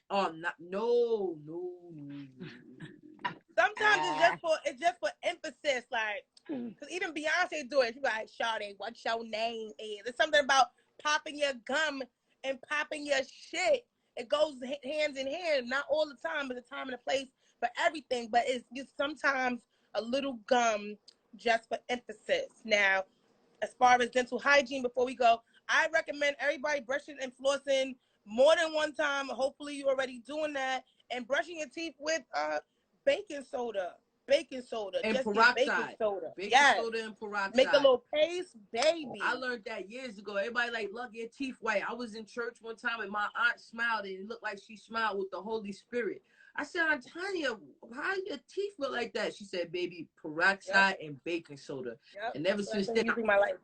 C: oh, no.
A: Sometimes it's just for emphasis, like, because even Beyonce do it. She's like, "Shawty, what's your name?" Is there's something about popping your gum and popping your shit. It goes hands in hand. Not all the time, but a time and a place for everything. But it's just sometimes a little gum just for emphasis. Now, as far as dental hygiene, before we go, I recommend everybody brushing and flossing more than one time. Hopefully, you're already doing that, and brushing your teeth with baking soda. baking soda.
C: And
A: just
C: peroxide.
A: Get baking soda.
C: Baking soda and peroxide.
A: Make a little paste, baby.
C: I learned that years ago. Everybody like, look, your teeth white. I was in church one time and my aunt smiled and it looked like she smiled with the Holy Spirit. I said, Aunt Tanya, how your teeth look like that? She said, baby, peroxide and baking soda. And ever since then,
A: my life.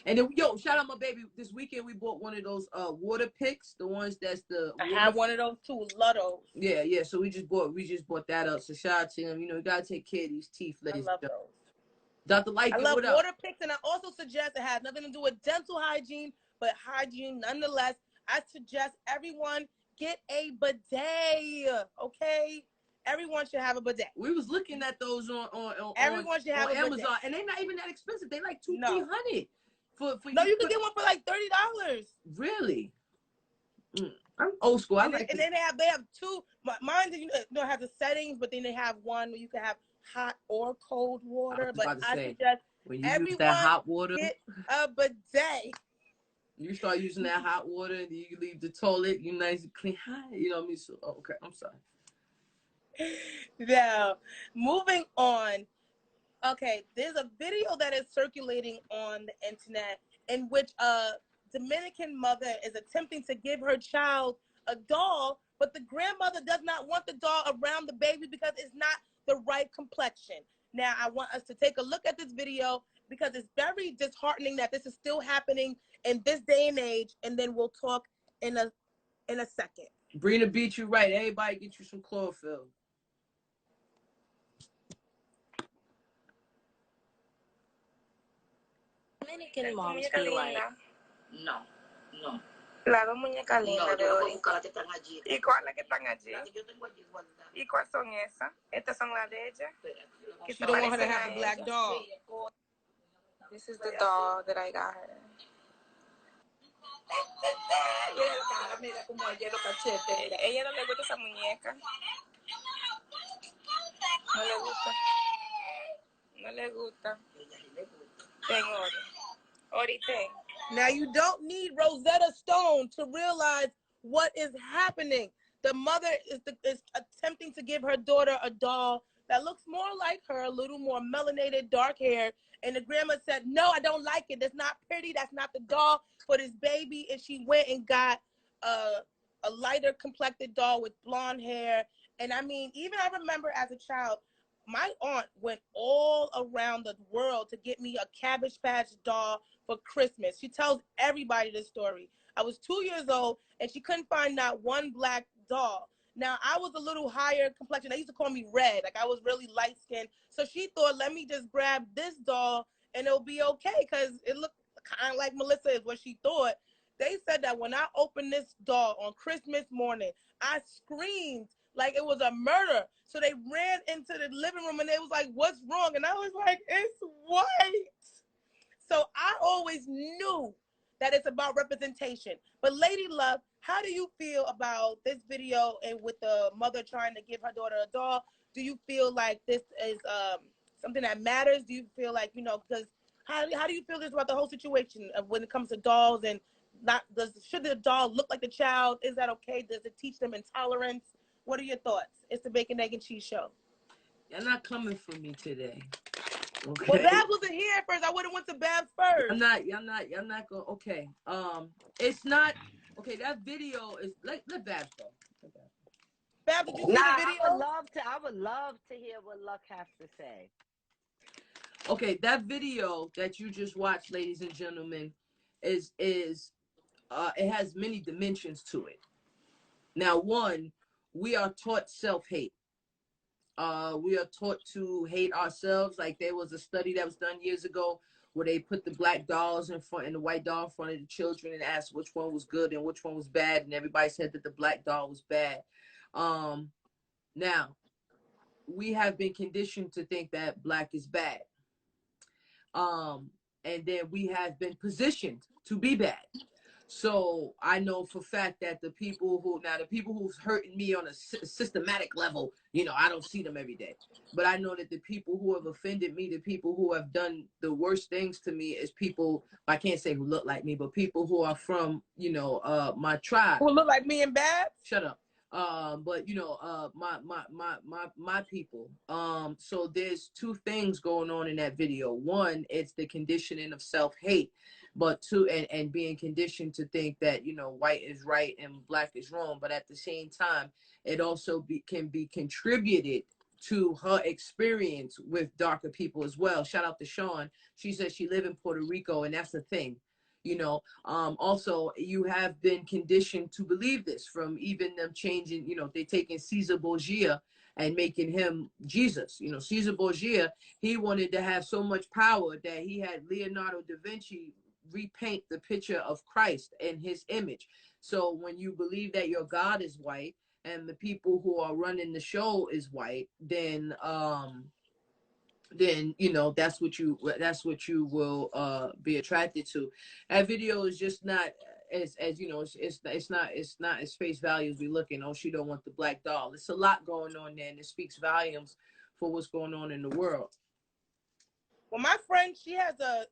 C: And then, yo, shout out my baby. This weekend we bought one of those water picks, the ones that's the.
A: I have one of those too. Love those.
C: Yeah. So we just bought that up. So shout out to him. You know, you gotta take care of these teeth, ladies.
A: I love those.
C: Dr. Light,
A: I love water picks, and I also suggest it has nothing to do with dental hygiene, but hygiene nonetheless. I suggest everyone get a bidet. Okay. Everyone should have a bidet.
C: We was looking at those on
A: Everyone should have a
C: Amazon,
A: bidet.
C: And they're not even that expensive. They like $200-300.
A: No, you can get one for like $30.
C: Really? I'm old school.
A: And then they have two. Mine, you know, have the settings, but then they have one where you can have hot or cold water. But I suggest
C: when you use that hot water,
A: get a bidet.
C: You start using that hot water, and you leave the toilet, you nice and clean. You know what I mean? So, okay, I'm sorry.
A: Now, moving on. Okay, there's a video that is circulating on the internet in which a Dominican mother is attempting to give her child a doll, but the grandmother does not want the doll around the baby because it's not the right complexion. Now, I want us to take a look at this video because it's very disheartening that this is still happening in this day and age, and then we'll talk in a second.
C: Brina beat you right. Everybody get you some chlorophyll.
I: Dominican moms be like, no.
J: Las dos muñecas lindas de hoy. ¿Y cuáles que están allí? ¿Y cuáles son esas? Estas son las de ella.
A: You don't want her to have a black doll.
J: This is the doll that I got her. Ella no le gusta esa muñeca. No le gusta. Ten Ori, ten.
A: Now, you don't need Rosetta Stone to realize what is happening. The mother is attempting to give her daughter a doll that looks more like her, a little more melanated, dark hair. And the grandma said, no, I don't like it. That's not pretty. That's not the doll for this baby. And she went and got a lighter complected doll with blonde hair. And I mean, even I remember as a child, my aunt went all around the world to get me a Cabbage Patch doll for Christmas. She tells everybody this story. I was 2 years old, and she couldn't find not one black doll. Now, I was a little higher complexion. They used to call me red. Like, I was really light-skinned. So she thought, let me just grab this doll, and it'll be okay, because it looked kind of like Melissa is what she thought. They said that when I opened this doll on Christmas morning, I screamed like it was a murder. So they ran into the living room, and they was like, what's wrong? And I was like, it's white. So I always knew that it's about representation. But Lady Love, how do you feel about this video and with the mother trying to give her daughter a doll? Do you feel like this is something that matters? Do you feel like, you know, because how do you feel this about the whole situation of when it comes to dolls and should the doll look like the child? Is that okay? Does it teach them intolerance? What are your thoughts? It's the Bacon, Egg, and Cheese Show.
C: You're not coming for me today. Okay.
A: Well, Babs wasn't here at first. I would have went to Babs first.
C: I'm not going. Okay. It's not. Okay, that video is. Let Babs go.
A: Babs, did you see the video?
D: I would love to hear what Luck has to say.
C: Okay, that video that you just watched, ladies and gentlemen, it has many dimensions to it. Now, one, we are taught self-hate. We are taught to hate ourselves. Like, there was a study that was done years ago where they put the black dolls in front and the white doll in front of the children and asked which one was good and which one was bad, and everybody said that the black doll was bad. Now, we have been conditioned to think that black is bad. And then we have been positioned to be bad. So I know for a fact that the people who's hurting me on a systematic level, you know, I don't see them every day. But I know that the people who have offended me, the people who have done the worst things to me is people, I can't say who look like me, but people who are from, you know, my tribe.
A: Who look like me and Babs?
C: Shut up. But you know, my people. So there's two things going on in that video. One, it's the conditioning of self-hate, but two, and being conditioned to think that, you know, white is right and black is wrong. But at the same time, it also can be contributed to her experience with darker people as well. Shout out to Sean. She says she live in Puerto Rico, and that's the thing. You know, also you have been conditioned to believe this from even them changing, you know, they taking Caesar Borgia and making him Jesus. You know, Caesar Borgia, he wanted to have so much power that he had Leonardo da Vinci repaint the picture of Christ in his image. So when you believe that your God is white and the people who are running the show is white, then you know that's what you will be attracted to. That video is just not as you know, it's not as face value as we looking. Oh, she don't want the black doll. It's a lot going on there, and it speaks volumes for what's going on in the world.
A: Well, my friend, she has a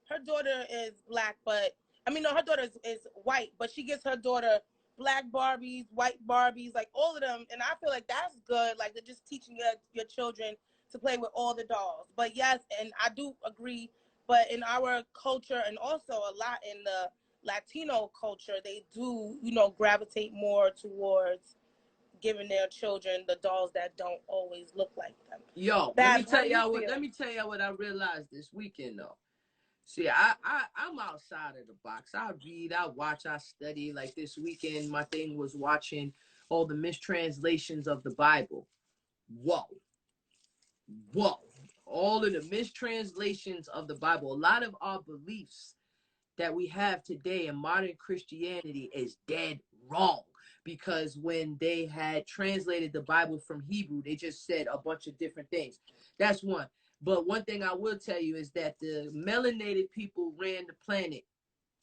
A: her daughter is black, but I mean, no, her daughter is white, but she gives her daughter black Barbies, white Barbies, like all of them, and I feel like that's good. Like they're just teaching your children to play with all the dolls. But yes, and I do agree, but in our culture and also a lot in the Latino culture, they do, you know, gravitate more towards giving their children the dolls that don't always look like them.
C: Yo, let me tell y'all what I realized this weekend though. See, I'm outside of the box. I read, I watch, I study. Like this weekend, my thing was watching all the mistranslations of the Bible. Whoa. All of the mistranslations of the Bible. A lot of our beliefs that we have today in modern Christianity is dead wrong. Because when they had translated the Bible from Hebrew, they just said a bunch of different things. That's one. But one thing I will tell you is that the melanated people ran the planet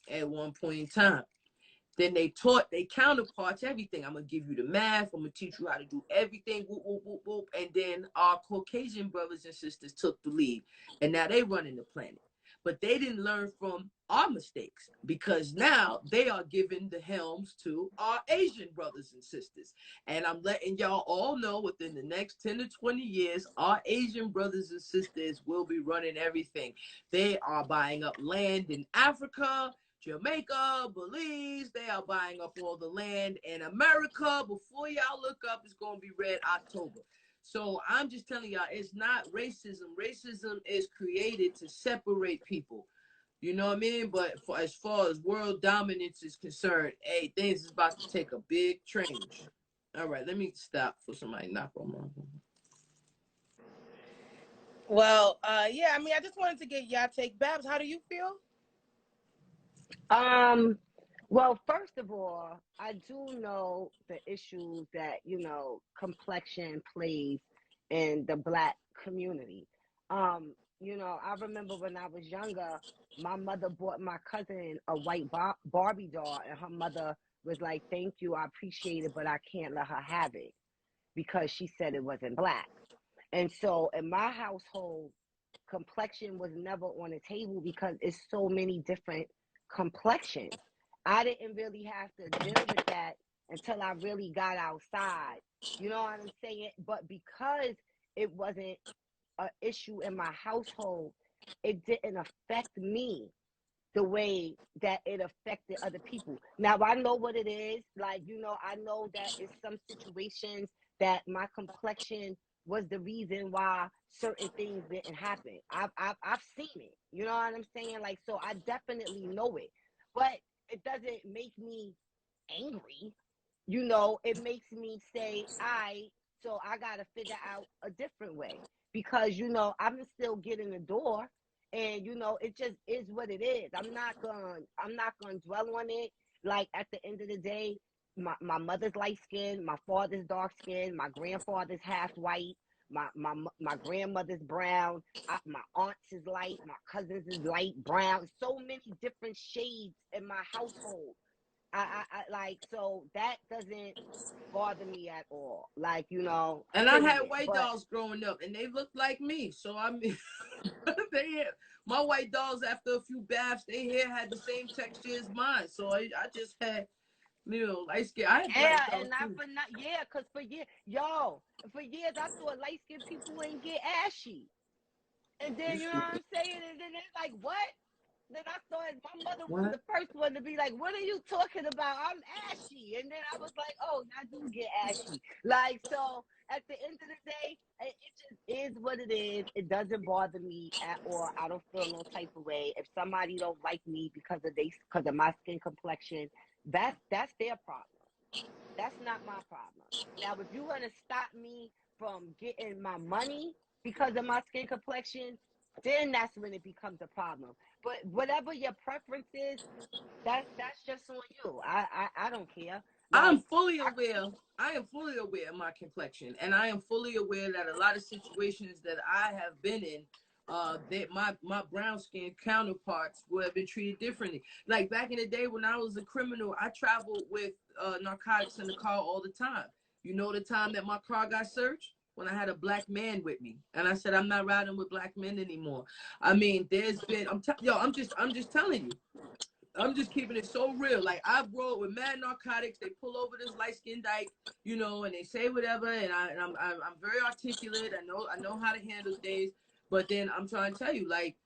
C: at one point in time. Then they taught their counterparts everything. I'm going to give you the math. I'm going to teach you how to do everything. Whoop, whoop, whoop, whoop. And then our Caucasian brothers and sisters took the lead. And now they running the planet. But they didn't learn from our mistakes because now they are giving the helms to our Asian brothers and sisters. And I'm letting y'all all know within the next 10 to 20 years, our Asian brothers and sisters will be running everything. They are buying up land in Africa, Jamaica, Belize. They are buying up all the land in America. Before y'all look up, it's going to be Red October. So I'm just telling y'all, it's not racism. Racism is created to separate people. You know what I mean? But as far as world dominance is concerned, hey, things is about to take a big change. All right, let me stop for somebody knock on my phone.
A: Well, yeah, I mean, I just wanted to get y'all take. Babs, how do you feel?
D: Well, first of all, I do know the issues that, you know, complexion plays in the black community. You know, I remember when I was younger, my mother bought my cousin a white Barbie doll, and her mother was like, "Thank you, I appreciate it, but I can't let her have it," because she said it wasn't black. And so in my household, complexion was never on the table because it's so many different complexions. I didn't really have to deal with that until I really got outside. You know what I'm saying? But because it wasn't an issue in my household, it didn't affect me the way that it affected other people. Now, I know what it is. Like, you know, I know that in some situations that my complexion was the reason why certain things didn't happen. I've seen it. You know what I'm saying? Like, so I definitely know it. But it doesn't make me angry. You know, it makes me say, so I got to figure out a different way. Because, you know, I'm still getting the door. And, you know, it just is what it is. I'm not gonna dwell on it. Like, at the end of the day, my mother's light skinned, my father's dark skinned, my grandfather's half white, my grandmother's brown, my aunt's is light, my cousin's is light brown. So many different shades in my household. I like, so that doesn't bother me at all. Like, you know.
C: And I had white dolls growing up, and they looked like me. So I mean, my white dolls, after a few baths, their hair had the same texture as mine. So I just had, You know, light skin. I had
D: Yeah,
C: black
D: and
C: girls too.
D: cause for years, for years I thought light skinned people wouldn't get ashy. And then,
C: You
D: you know what
C: stupid.
D: I'm saying? And then it's like, what? Then I started, my mother was
C: What?
D: the first one to be like, what are you talking about? I'm ashy. And then I was like, oh, I do get ashy. Like, so at the end of the day, it just is what it is. It doesn't bother me at all. I don't feel no type of way. If somebody don't like me because of my skin complexion, that's their problem. That's not my problem. Now, if you're going to stop me from getting my money because of my skin complexion, then that's when it becomes a problem. But whatever your preference is, that's just on you. I don't care.
C: I'm
D: Like,
C: fully aware. I am fully aware of my complexion, and I am fully aware that a lot of situations that I have been in, that my brown skin counterparts would have been treated differently. Like back in the day when I was a criminal, I traveled with narcotics in the car all the time. You know the time that my car got searched? When I had a black man with me, and I said I'm not riding with black men anymore. I mean, there's been I'm just telling you. I'm just keeping it so real. Like I've rolled with mad narcotics. They pull over this light skinned dyke, you know, and they say whatever. And I'm very articulate. I know how to handle things. But then I'm trying to tell you, like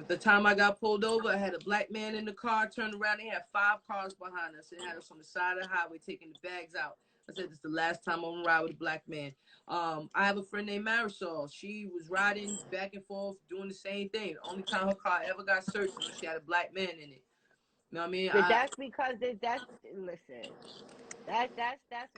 C: the time I got pulled over, I had a black man in the car. Turned around, they had 5 cars behind us. They had us on the side of the highway taking the bags out. I said, this is the last time I'm gonna ride with a black man. I have a friend named Marisol. She was riding back and forth, doing the same thing. The only time her car ever got searched was when she had a black man in it. You know what I mean?
D: but that's because listen, that's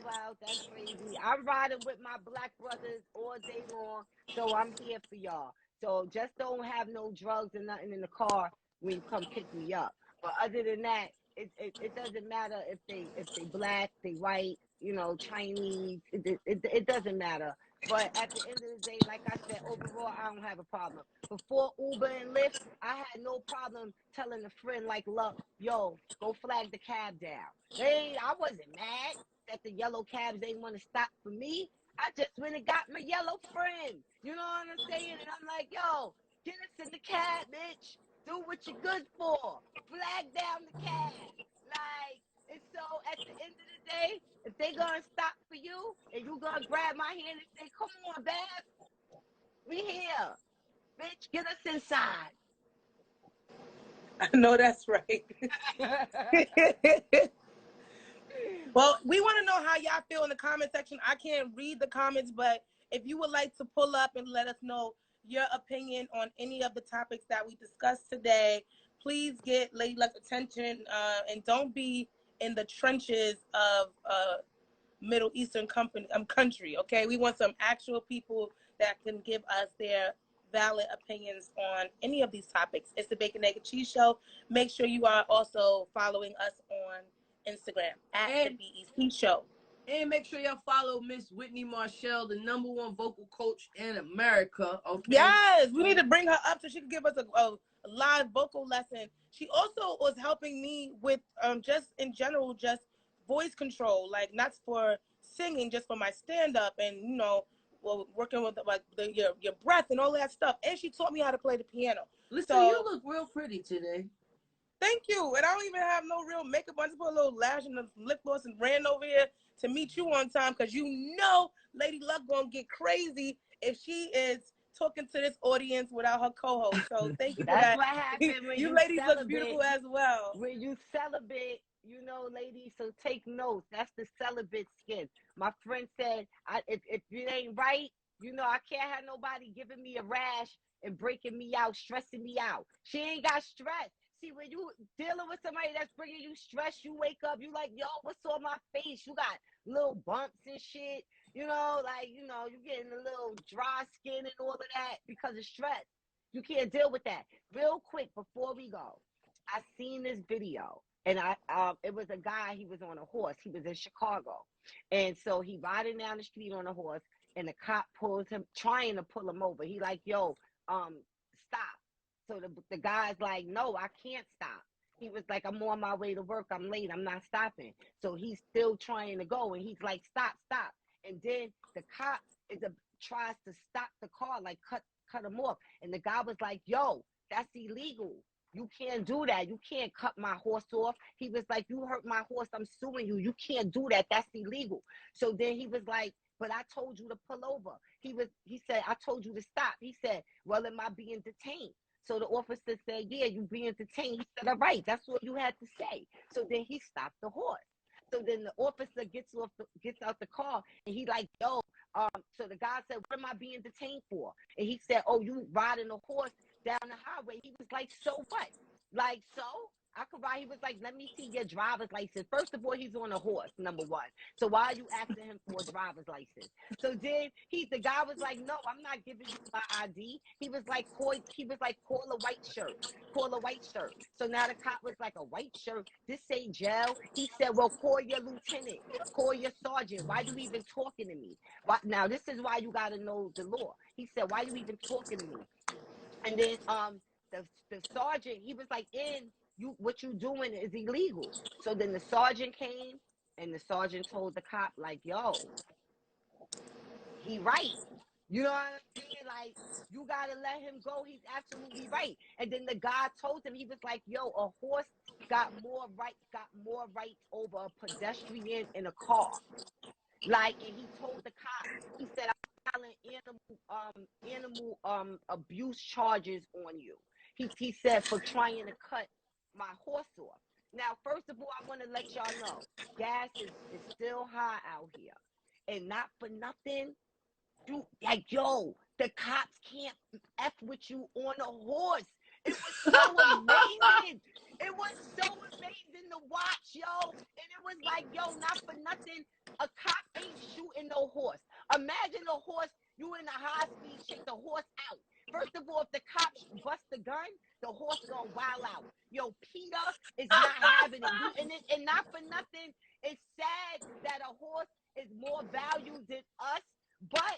D: wild. That's crazy. I'm riding with my black brothers all day long, so I'm here for y'all. So just don't have no drugs and nothing in the car when you come pick me up. But other than that, it doesn't matter if they black, they white, you know, Chinese. It doesn't matter. But at the end of the day, like I said, overall, I don't have a problem. Before Uber and Lyft, I had no problem telling a friend like Luck, yo, go flag the cab down. I wasn't mad that the yellow cabs ain't want to stop for me. I just went and got my yellow friend. You know what I'm saying? And I'm like, yo, get us in the cab, bitch. Do what you're good for. Flag down the cab. Like, and so at the end of the day, if they gonna stop for you and you gonna grab my hand and say, come on, Bab, we here. Bitch, get us inside.
A: I know that's right. Well, we want to know how y'all feel in the comment section. I can't read the comments, but if you would like to pull up and let us know your opinion on any of the topics that we discussed today, please get Lady Luck's attention, and don't be in the trenches of Middle Eastern country, okay? We want some actual people that can give us their valid opinions on any of these topics. It's the Bacon, Egg, and Cheese Show. Make sure you are also following us on Instagram at the BEC Show.
C: And make sure y'all follow Miss Whitney Marchelle, the #1 vocal coach in America. Okay.
A: Yes, we need to bring her up so she can give us a live vocal lesson. She also was helping me with just in general, just voice control, like not for singing, just for my stand up, and you know, working with like your breath and all that stuff. And she taught me how to play the piano.
C: Listen,
A: so,
C: you look real pretty today.
A: Thank you. And I don't even have no real makeup. I just put a little lash and some lip gloss and ran over here to meet you on time because you know Lady Luck gonna get crazy if she is talking to this audience without her co-host. So thank you for that.
D: That's what happened when
A: you
D: you
A: ladies
D: celibate.
A: look beautiful as well.
D: When you celibate, you know, ladies, so take notes. That's the celibate skin. My friend said, if it ain't right, you know, I can't have nobody giving me a rash and breaking me out, stressing me out. She ain't got stress. See, when you dealing with somebody that's bringing you stress, you wake up, you like, yo, what's on my face? You got little bumps and shit. You know, like, you know, you getting a little dry skin and all of that because of stress. You can't deal with that. Real quick, before we go, I seen this video, and it was a guy, he was on a horse. He was in Chicago. And so he riding down the street on a horse, and the cop pulls him, trying to pull him over. He like, yo, stop. So the guy's like, no, I can't stop. He was like, I'm on my way to work. I'm late. I'm not stopping. So he's still trying to go. And he's like, stop. And then the cop tries to stop the car, like cut him off. And the guy was like, yo, that's illegal. You can't do that. You can't cut my horse off. He was like, you hurt my horse, I'm suing you. You can't do that. That's illegal. So then he was like, but I told you to pull over. He said, I told you to stop. He said, well, am I being detained? So the officer said, yeah, you being detained. He said, all right, that's what you had to say. So then he stopped the horse. So then the officer gets out the car, and he like, yo, so the guy said, what am I being detained for? And he said, oh, you riding a horse down the highway. He was like, so what? Like, so I could ride. He was like, let me see your driver's license. First of all, he's on a horse, number one. So why are you asking him for a driver's license? So then the guy was like, no, I'm not giving you my ID. He was like, call a white shirt. Call a white shirt. So now the cop was like, a white shirt? This ain't jail. He said, well, call your lieutenant. Call your sergeant. Why you even talking to me? Now, this is why you got to know the law. He said, why you even talking to me? And then the sergeant, he was like, what you doing is illegal. So then the sergeant came, and the sergeant told the cop, like, yo, he right. You know what I'm saying? Like, you got to let him go. He's absolutely right. And then the guy told him, he was like, yo, a horse got more rights over a pedestrian in a car. Like, and he told the cop, he said, I'm filing animal abuse charges on you. He said, for trying to cut my horse off. Now, first of all, I want to let y'all know, gas is still high out here. And not for nothing, the cops can't F with you on a horse. It was so amazing. It was so amazing to watch, yo. And it was like, yo, not for nothing, a cop ain't shooting no horse. Imagine a horse, you in a high-speed chase, the horse out. First of all, if the cops bust the gun, the horse gonna wild out. Yo, Peter is not having it. And not for nothing, it's sad that a horse is more valued than us, but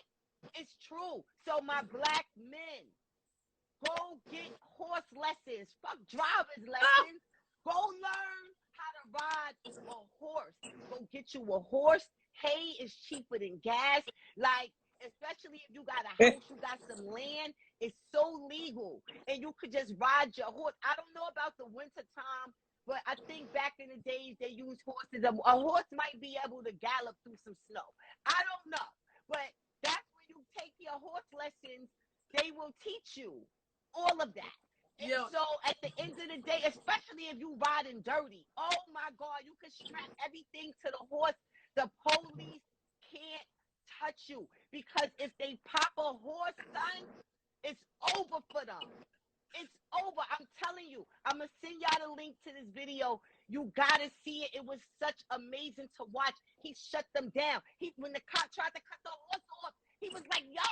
D: it's true. So my black men, go get horse lessons. Fuck driver's lessons. Go learn how to ride a horse. Go get you a horse. Hay is cheaper than gas. Like, especially if you got a house, you got some land, it's so legal. And you could just ride your horse. I don't know about the winter time, but I think back in the days they used horses. A horse might be able to gallop through some snow. I don't know. But that's when you take your horse lessons, they will teach you all of that. And so at the end of the day, especially if you riding dirty, oh my God, you can strap everything to the horse. The police can't touch you, because if they pop a horse, son, it's over for them. It's over. I'm telling you. I'm going to send y'all the link to this video. You got to see it. It was such amazing to watch. He shut them down. When the cop tried to cut the horse off, he was like, yo,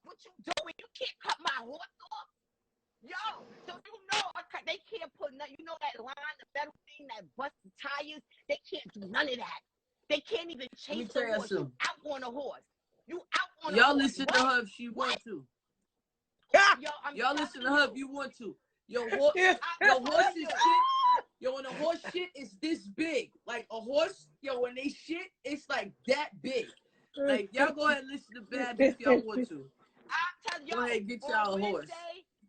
D: what you doing? You can't cut my horse off. Yo, so you know, they can't put nothing. You know that line, the metal thing that busts the tires? They can't do none of that. They can't even chase the horse. You out on a horse. You out on a horse.
C: Y'all listen to her if she want to. Y'all listen to her if you want to. Your horse is shit. Yo, when a horse shit is this big. Like a horse, when they shit, it's like that big. Like, y'all go ahead and listen to Bad if y'all want to. Go ahead, get y'all a horse.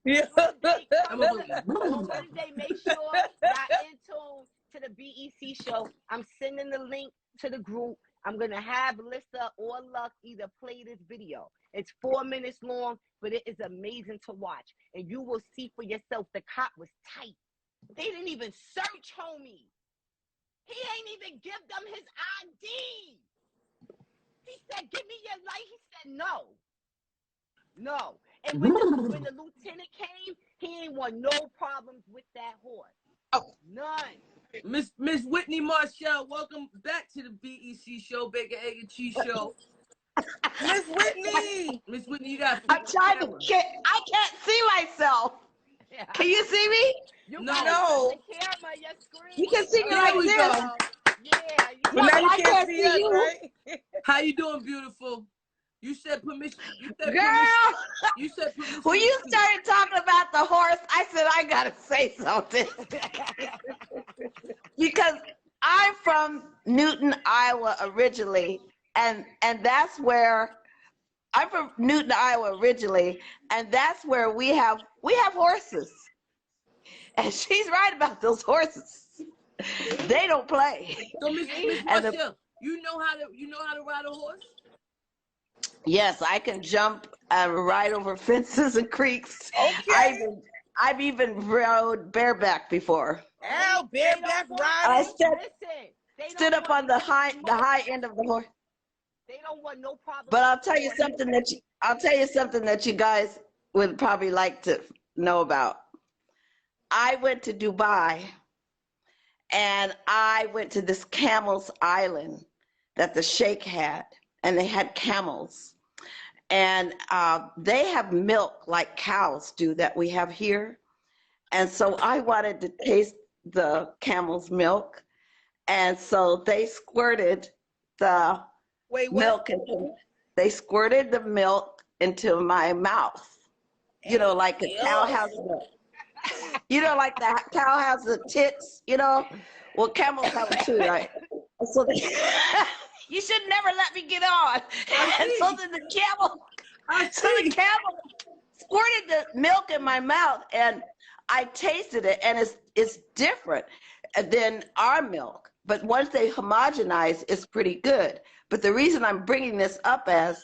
D: On Wednesday, make sure y'all in tune to the BEC show. I'm sending the link to the group. I'm going to have Lissa or Luck either play this video. It's 4 minutes long, but it is amazing to watch. And you will see for yourself, the cop was tight. They didn't even search, homie. He ain't even give them his ID. He said, give me your light. He said, no. No. And when the lieutenant came, he ain't want no problems with that horse. Oh. None.
C: Miss Whitney Marchelle, welcome back to the BEC Show, Bacon, Egg, and Cheese Show.
A: Miss Whitney!
C: Miss Whitney, you got
K: I'm trying to I can't see myself. Yeah. Can you see me?
D: No. The camera, your screen.
K: You can see me like this.
D: Yeah.
A: But now you can't see us, right?
C: How you doing, beautiful? You said permission.
K: Girl!
C: You said permission.
K: When you started talking about the horse, I said, I got to say something. Because I'm from Newton, Iowa originally. And that's where, I'm from Newton, Iowa originally. And that's where we have horses. And she's right about those horses. They don't play.
C: So Miss Marchelle, you know how to ride a horse?
K: Yes, I can jump and ride over fences and creeks.
A: Okay.
K: I've even rode bareback before.
A: Ow, bareback
K: I
A: riding.
K: stood up on the high end of the horse.
D: They don't want no problem.
K: But I'll tell you something that you guys would probably like to know about. I went to Dubai, and I went to this Camel's Island that the Sheikh had, and they had camels. And they have milk like cows do that we have here. And so I wanted to taste the camel's milk. And so they squirted the milk into my mouth. You know, like a cow has like the cow has the tits, Well, camels have them too, right? So they you should never let me get on. And so then the camel squirted the milk in my mouth, and I tasted it, and it's different than our milk. But once they homogenize, it's pretty good. But the reason I'm bringing this up as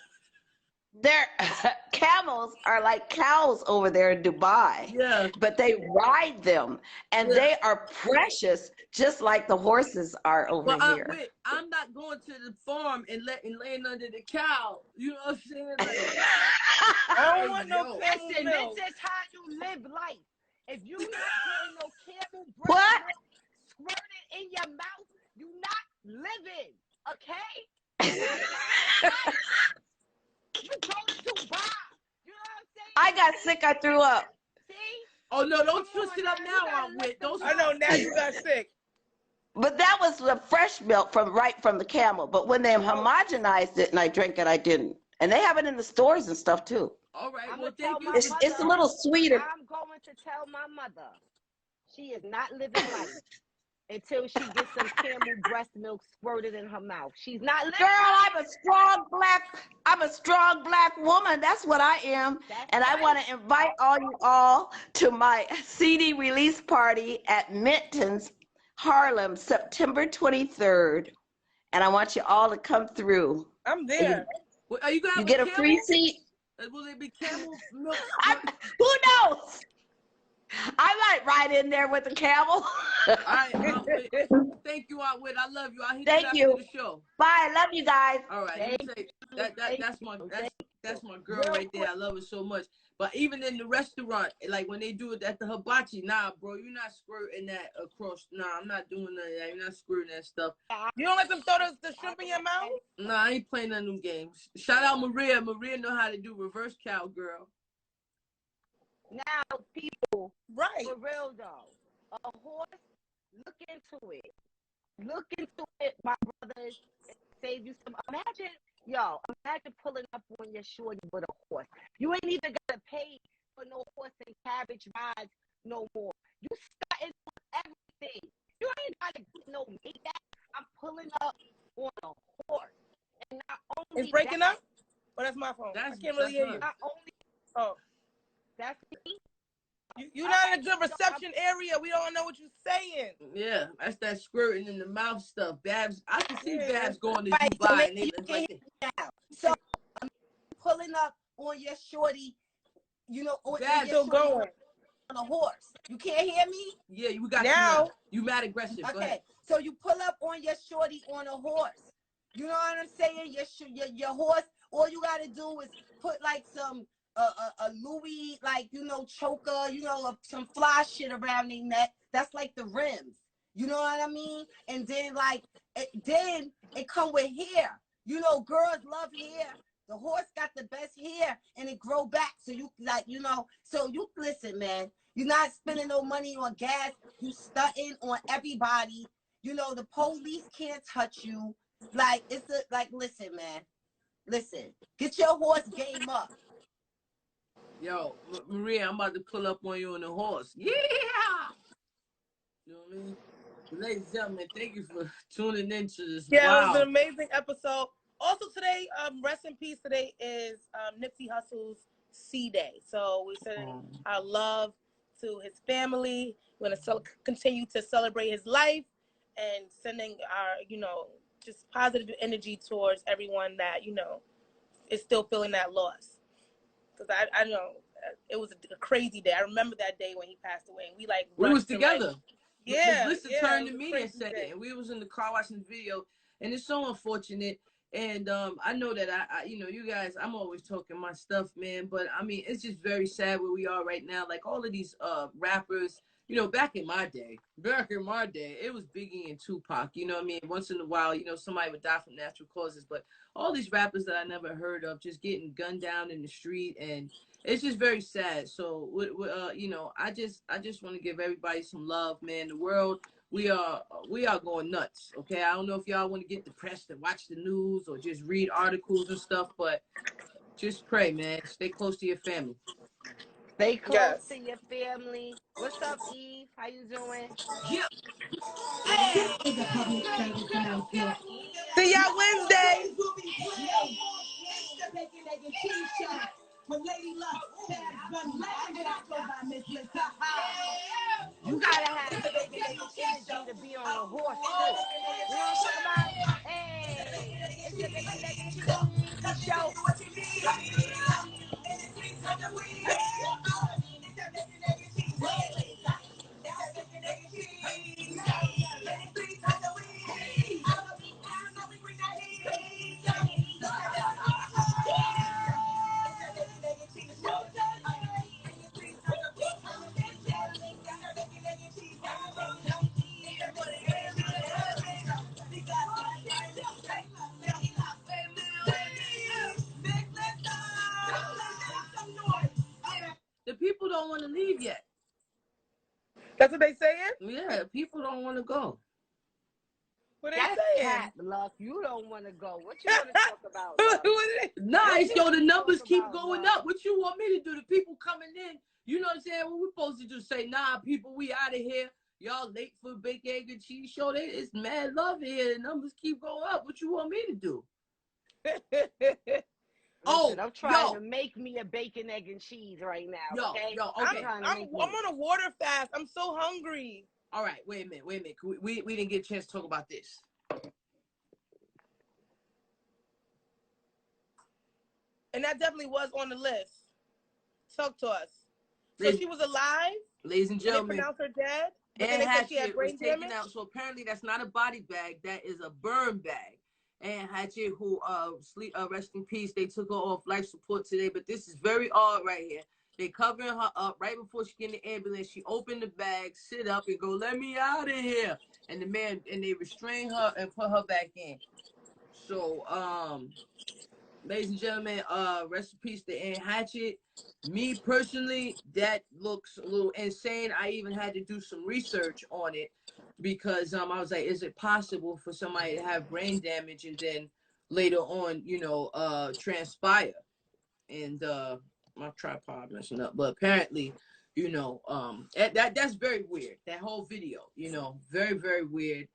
K: their camels are like cows over there in Dubai.
C: Yeah.
K: But they ride them, and they are precious, just like the horses are over here.
C: I'm not going to the farm and laying under the cow. You know what I'm saying? Like,
A: I don't want no
D: Listen, this is how you live life. If you not getting no camel breast
K: What?
D: milk squirted in your mouth, you not living, okay? You going to Dubai. You know what I'm saying?
K: I got sick. I threw up.
D: See?
C: oh no, don't twist it up now, I'm with.
A: I know, now you got sick.
K: But that was the fresh milk right from the camel. But when they homogenized it and I drank it, I didn't. And they have it in the stores and stuff too.
C: All right,
D: I'm
C: well,
D: gonna
C: thank you.
D: tell my
K: It's a little sweeter.
D: I'm going to tell my mother she is not living life until she gets some camel breast milk squirted in her mouth. She's not living.
K: Girl, I'm a strong black woman. That's what I am. And I want to invite you all to my CD release party at Minton's, Harlem, September 23rd. And I want you all to come through.
A: I'm there.
C: Are you
K: You get a free seat.
C: Will it be camel milk?
K: Who knows? I might ride in there with a camel.
C: All right, thank you, Aunt Whit. I love you. I'll hit
K: Thank
C: you
K: you.
C: after the show.
K: Bye. Love you guys.
C: All right. That's my girl right there. I love her so much. But even in the restaurant, like when they do it at the hibachi, nah, bro, you're not squirting that across. Nah, I'm not doing none of that. You're not squirting that stuff.
A: You don't let them throw the shrimp in your mouth?
C: Nah, I ain't playing none of them games. Shout out Maria. Maria know how to do reverse cowgirl.
D: Now, people,
A: right?
D: For real though, a horse. Look into it. Look into it, my brothers. Save you some. Imagine pulling up on your shorty with a horse. You ain't even gotta pay for no horse and cabbage rides no more. You starting on everything. You ain't gotta get no makeup. I'm pulling up on a horse. And not only
A: it's breaking up? Oh, that's my phone. I can't really hear you.
D: Not only.
A: Oh.
D: That's me.
A: You're not in a good reception area. We don't know what you're saying.
C: Yeah, that's that squirting in the mouth stuff. Babs, I can see Babs going to Dubai. And they like
D: so I'm pulling up on your shorty,
C: Babs
D: still going on a horse. You can't hear me?
C: Yeah, you got
A: now.
C: You mad aggressive.
D: Okay, so you pull up on your shorty on a horse. You know what I'm saying? Your horse. All you got to do is put like some. A Louis, choker, some fly shit around their neck. That's like the rims. You know what I mean? And then then it come with hair. Girls love hair. The horse got the best hair and it grow back. So you listen, man. You're not spending no money on gas. You stunting on everybody. The police can't touch you. Listen, man. Listen. Get your horse game up.
C: Yo, Maria, I'm about to pull up on you on the horse. Yeah! You know what I mean? Ladies and gentlemen, thank you for tuning in to this.
A: Yeah,
C: wow.
A: It was an amazing episode. Also today, rest in peace today is Nipsey Hussle's C-Day. So we send our love to his family. We're going to continue to celebrate his life and sending our, just positive energy towards everyone that, is still feeling that loss. Because I know it was a crazy day. I remember that day when he passed away, and we
C: was together.
A: Yeah,
C: Miss Lissa turned to me and said it, and we was in the car watching the video, and it's so unfortunate. And I know that I you guys, I'm always talking my stuff, man. But I mean, it's just very sad where we are right now. Like all of these rappers, back in my day, it was Biggie and Tupac. You know what I mean? Once in a while, somebody would die from natural causes. But all these rappers that I never heard of just getting gunned down in the street, and it's just very sad. So, I just want to give everybody some love, man. The world, we are going nuts. Okay, I don't know if y'all want to get depressed and watch the news or just read articles and stuff, but just pray, man. Stay close to your family.
D: Stay close to your family. What's up, Eve? How you doing?
A: Yeah. See y'all Wednesday.
D: You gotta have energy to be on a horse too. You know what I'm talking about? Hey, it's the BEC Show.
C: The people don't want to leave yet.
A: That's what they saying?
C: Yeah, people don't want to go.
A: What
D: That's
A: they saying?
D: cat luck. You don't want to go. What you want to talk about?
C: Nice, yo, the numbers keep going up. What you want me to do? The people coming in, you know what I'm saying? What we supposed to do? Say, nah, people, we out of here. Y'all late for Bacon, Egg, and Cheese Show. It's mad love here. The numbers keep going up. What you want me to do?
D: Listen, I'm trying to make me a bacon, egg, and cheese right now. Okay?
C: Okay.
A: I'm on a water fast. I'm so hungry.
C: All right, wait a minute. We didn't get a chance to talk about this.
A: And that definitely was on the list. Talk to us. So she was alive?
C: Ladies and gentlemen.
A: They pronounced her dead?
C: And Heche was taken out. So apparently that's not a body bag. That is a burn bag. And Heche, who rest in peace, they took her off life support today. But this is very odd right here. They covering her up right before she get in the ambulance. She opened the bag, sit up, and go, "Let me out of here." And they restrain her and put her back in. So, ladies and gentlemen, rest in peace to Anne Heche. Me personally, that looks a little insane. I even had to do some research on it because I was like, is it possible for somebody to have brain damage and then later on, transpire? And my tripod messing up, but apparently, that's very weird. That whole video, very, very weird.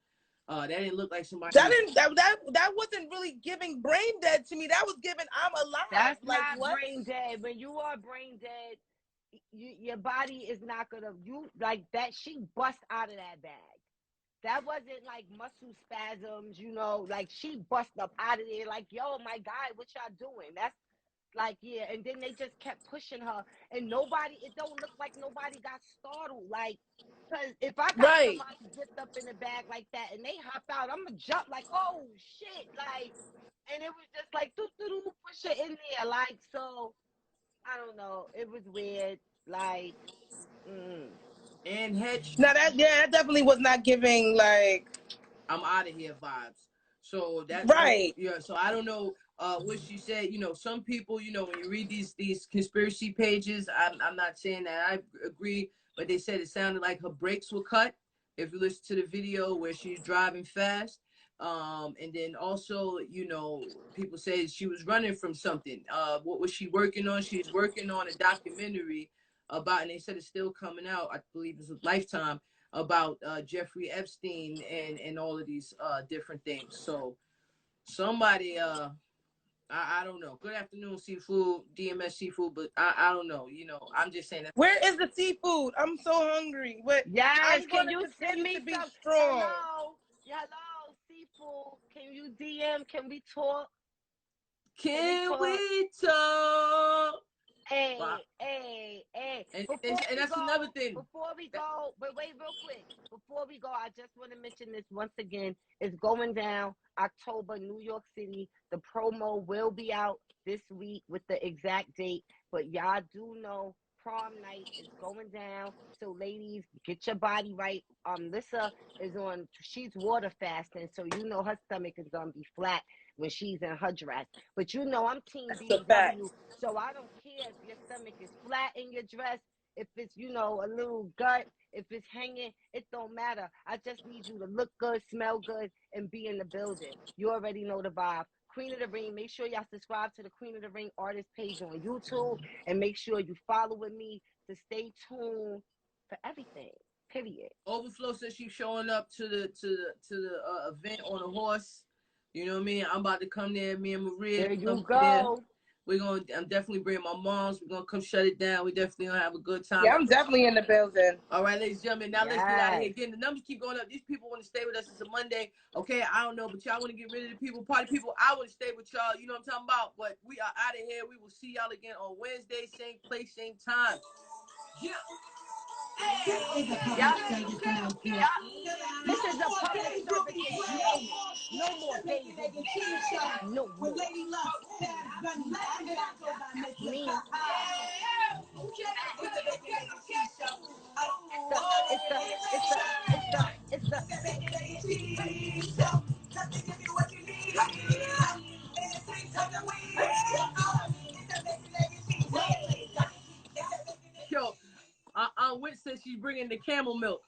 C: That didn't look like somebody.
A: That wasn't really giving brain dead to me. That was giving I'm alive.
D: That's like not brain dead. When you are brain dead, your body is not gonna like that. She bust out of that bag. That wasn't like muscle spasms, like she bust up out of there. Like, yo, my guy, what y'all doing? That's like, yeah. And then they just kept pushing her, and it don't look like nobody got startled. Like, because if I got somebody zipped up in the bag like that and they hop out, I'm gonna jump like, oh shit, like, and it was just like, push it in there, like, so I don't know, it was weird, like,
C: And Heche.
A: Now that definitely was not giving like
C: I'm out of here vibes. So that's
A: right.
C: Yeah. So I don't know what she said. Some people, when you read these conspiracy pages, I'm not saying that I agree, but they said it sounded like her brakes were cut. If you listen to the video where she's driving fast, and then also, people say she was running from something. What was she working on? She's working on a documentary about, and they said it's still coming out. I believe it's a Lifetime, about Jeffrey Epstein and all of these different things. So somebody I don't know. Good afternoon, seafood, DMS seafood, but I don't know. You know, I'm just saying that.
A: Where is the seafood? I'm so hungry. But
D: Yes,
A: I'm
D: can
A: gonna
D: you send
A: continue
D: me
A: to be
D: some?
A: strong.
D: Hello, seafood. Can you DM? Can we talk?
C: Can we talk?
D: Hey,
C: Wow.
D: hey.
C: And that's another thing.
D: Before we go, but wait real quick. Before we go, I just want to mention this once again. It's going down October, New York City. The promo will be out this week with the exact date. But y'all do know prom night is going down. So ladies, get your body right. Lissa is on, she's water fasting. So you know her stomach is going to be flat when she's in her dress. But you know I'm Team BEW, so I don't care if your stomach is flat in your dress, if it's, you know, a little gut, if it's hanging, it don't matter. I just need you to look good, smell good, and be in the building. You already know the vibe. Queen of the Ring, make sure y'all subscribe to the Queen of the Ring artist page on YouTube, and make sure you follow with me to stay tuned for everything. Period.
C: Overflow says she's showing up to the event on a horse. You know what I mean? I'm about to come there. Me and Maria.
D: There you go.
C: I'm definitely bringing my moms. We're gonna come shut it down. We definitely gonna have a good time.
A: Yeah, I'm definitely in the building.
C: All right, ladies and gentlemen. Now let's get out of here. Again, the numbers keep going up. These people want to stay with us. It's a Monday. Okay, I don't know, but y'all want to get rid of the people, party people. I want to stay with y'all. You know what I'm talking about? But we are out of here. We will see y'all again on Wednesday, same place, same time. Yeah.
D: This is a public service announcement. No more baby. No more. Me. It's the
C: Yo, Whit says she's bringing the camel milk.